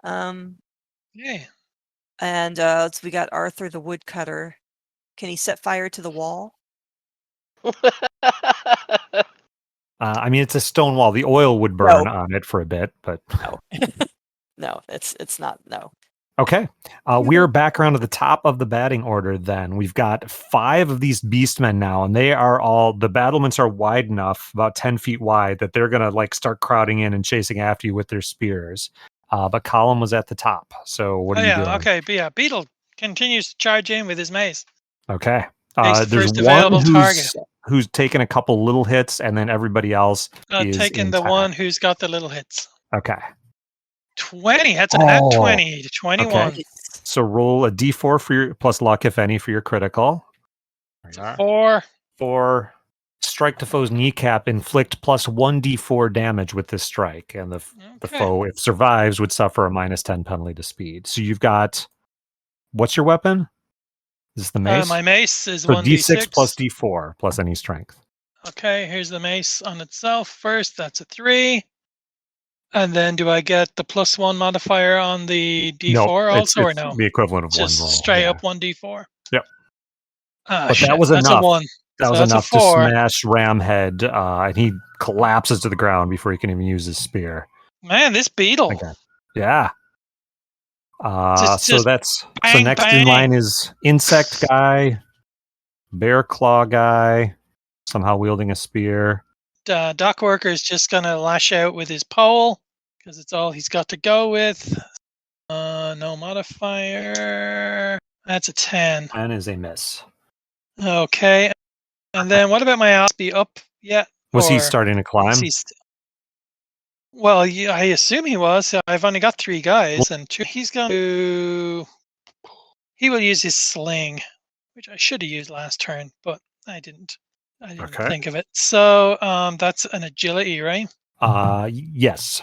Yeah. And we got Arthur the Woodcutter. Can he set fire to the wall? I mean, it's a stone wall. The oil would burn on it for a bit, but no, no, it's not. No. Okay, we're back around to the top of the batting order. Then we've got 5 of these beastmen now, and they are all the battlements are wide enough, about 10 feet wide, that they're gonna like start crowding in and chasing after you with their spears. But Colin was at the top. So what are you doing? Okay, but yeah, Beetle continues to charge in with his mace. Okay. There's one who's taken a couple little hits, and then everybody else is taking the one who's got the little hits. Okay. 20. That's a nat 20. 21. Okay. So roll a d4 for your plus luck, if any, for your critical. 4. 4. Strike the foe's kneecap, inflict plus 1d4 damage with this strike, and the foe, if survives, would suffer a -10 penalty to speed. So you've got, what's your weapon? Is this the mace? My mace is so 1d6 plus d4 plus any strength. Okay, here's the mace on itself first. That's a 3. And then do I get the +1 modifier on the d4 also, or no? The equivalent of just one roll. Straight up 1d4. Yep. But that was enough. That's a 1. That was enough to smash Ramhead, and he collapses to the ground before he can even use his spear. Man, this beetle. Okay. Yeah. So next in line is Insect Guy, Bear Claw Guy, somehow wielding a spear. Dock Worker is just going to lash out with his pole because it's all he's got to go with. No modifier. That's a 10. 10 is a miss. Okay. And then what about my ass be up yet? Was he starting to climb? Well, yeah, I assume he was. I've only got 3 guys, and he's going to. He will use his sling, which I should have used last turn, but I didn't. I didn't think of it. So that's an agility, right? Yes.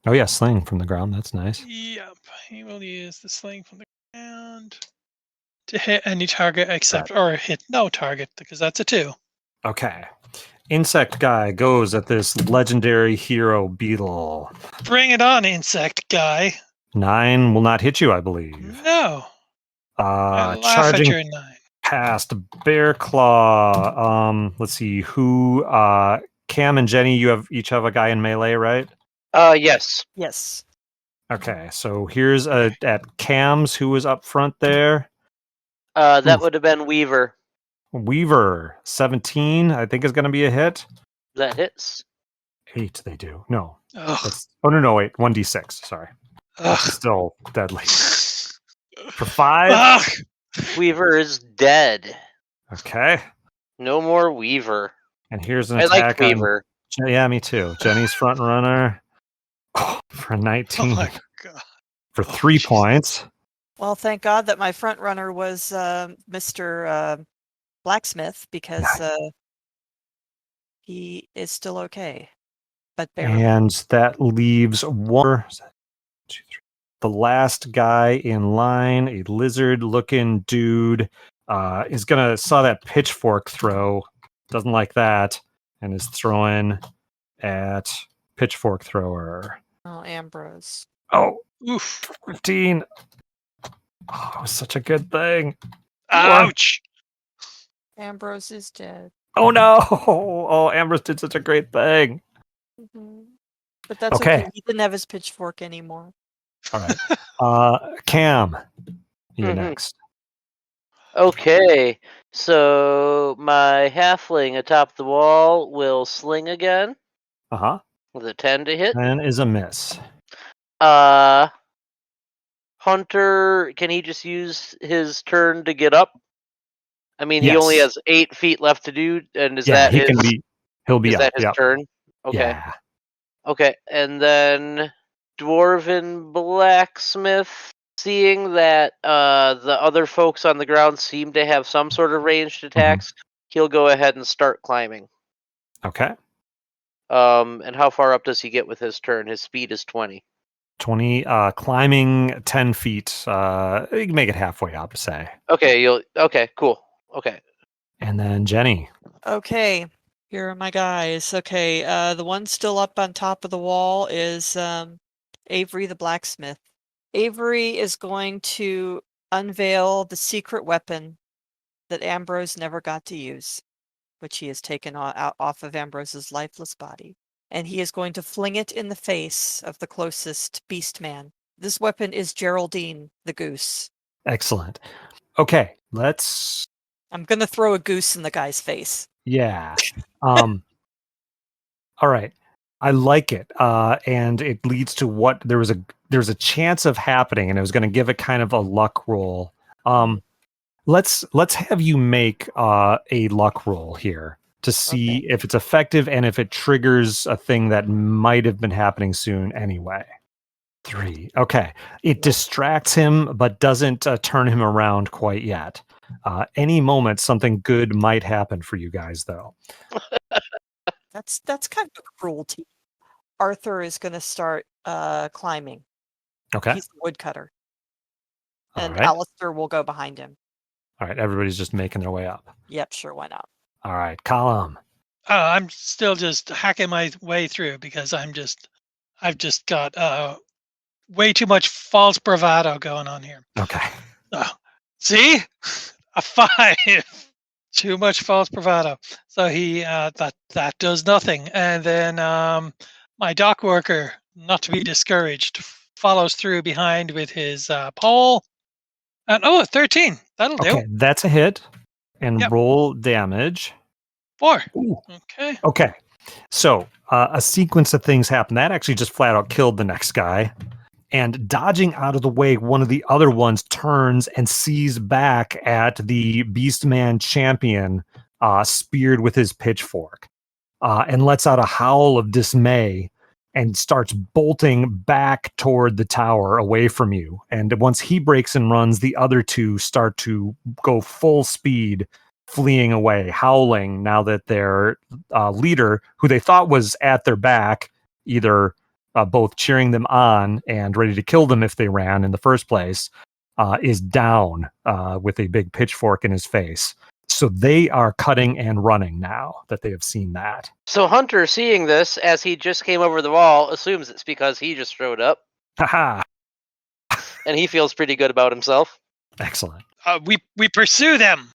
Oh yeah, sling from the ground. That's nice. Yep. He will use the sling from the ground to hit any target except, or hit no target, because that's a 2. Okay. Insect guy goes at this legendary hero beetle. Bring it on, insect guy. 9 will not hit you, I believe. No. I laugh Charging at your 9. past Bear Claw. Let's see who. Cam and Jenny, you each have a guy in melee, right? Yes. Yes. Okay, so here's at Cam's, who was up front there. That would have been Weaver. Weaver, 17, I think is going to be a hit. That hits. 8, they do. No. Ugh. No, wait. 1d6, sorry. That's still deadly. For 5. Ugh. Weaver is dead. Okay. No more Weaver. And here's an I attack like Weaver. Yeah, me too. Jenny's front runner. For 19. Oh my God. For 3 points. Well, thank God that my front runner was Mr. Blacksmith, because he is still okay. But and that leaves one. 2, 3. The last guy in line, a lizard-looking dude, is gonna saw that pitchfork throw. Doesn't like that, and is throwing at pitchfork thrower. Oh, Ambrose. Oh, Oof. 15. Oh, it was such a good thing. Ouch. Ambrose is dead. Oh no! Oh, Ambrose did such a great thing. Mm-hmm. But that's okay. He didn't have his pitchfork anymore. All right. Cam, you're next. Okay, so my halfling atop the wall will sling again. With a 10 to hit. 10 is a miss. Hunter, can he just use his turn to get up? I mean, he only has 8 feet left to do, and is that his? He'll be is up. that his turn? Okay. Yeah. Okay, and then Dwarven Blacksmith, seeing that the other folks on the ground seem to have some sort of ranged attacks, he'll go ahead and start climbing. Okay. And how far up does he get with his turn? His speed is 20. 20, climbing 10 feet. You can make it halfway up, say. Okay, cool. Okay. And then Jenny. Okay, here are my guys. Okay, the one still up on top of the wall is Avery the Blacksmith. Avery is going to unveil the secret weapon that Ambrose never got to use, which he has taken off of Ambrose's lifeless body. And he is going to fling it in the face of the closest beast man. This weapon is Geraldine the goose. Excellent. Okay, let's... I'm going to throw a goose in the guy's face. Yeah. All right. I like it. And it leads to what there's a chance of happening, and it was going to give it kind of a luck roll. Let's have you make a luck roll here to see if it's effective and if it triggers a thing that might have been happening soon anyway. 3. Okay. It distracts him, but doesn't turn him around quite yet. Any moment, something good might happen for you guys, though. That's kind of cruelty. Arthur is going to start climbing. Okay. He's the woodcutter. And right. Alistair will go behind him. All right. Everybody's just making their way up. Yep, sure, why not? All right. Column. I'm still just hacking my way through because I've just got way too much false bravado going on here. Okay. See? A 5. Too much false bravado. So he that does nothing. And then my dock worker, not to be discouraged, follows through behind with his pole. And 13. That'll do. Okay, that's a hit. And roll damage. 4. Ooh. Okay. Okay. So a sequence of things happen. That actually just flat out killed the next guy. And dodging out of the way, one of the other ones turns and sees back at the Beastman champion speared with his pitchfork, and lets out a howl of dismay and starts bolting back toward the tower away from you. And once he breaks and runs, the other two start to go full speed, fleeing away, howling now that their leader, who they thought was at their back, either both cheering them on and ready to kill them if they ran in the first place, is down with a big pitchfork in his face. So they are cutting and running now that they have seen that. So Hunter, seeing this as he just came over the wall, assumes it's because he just showed up. Haha. And he feels pretty good about himself. Excellent. We pursue them.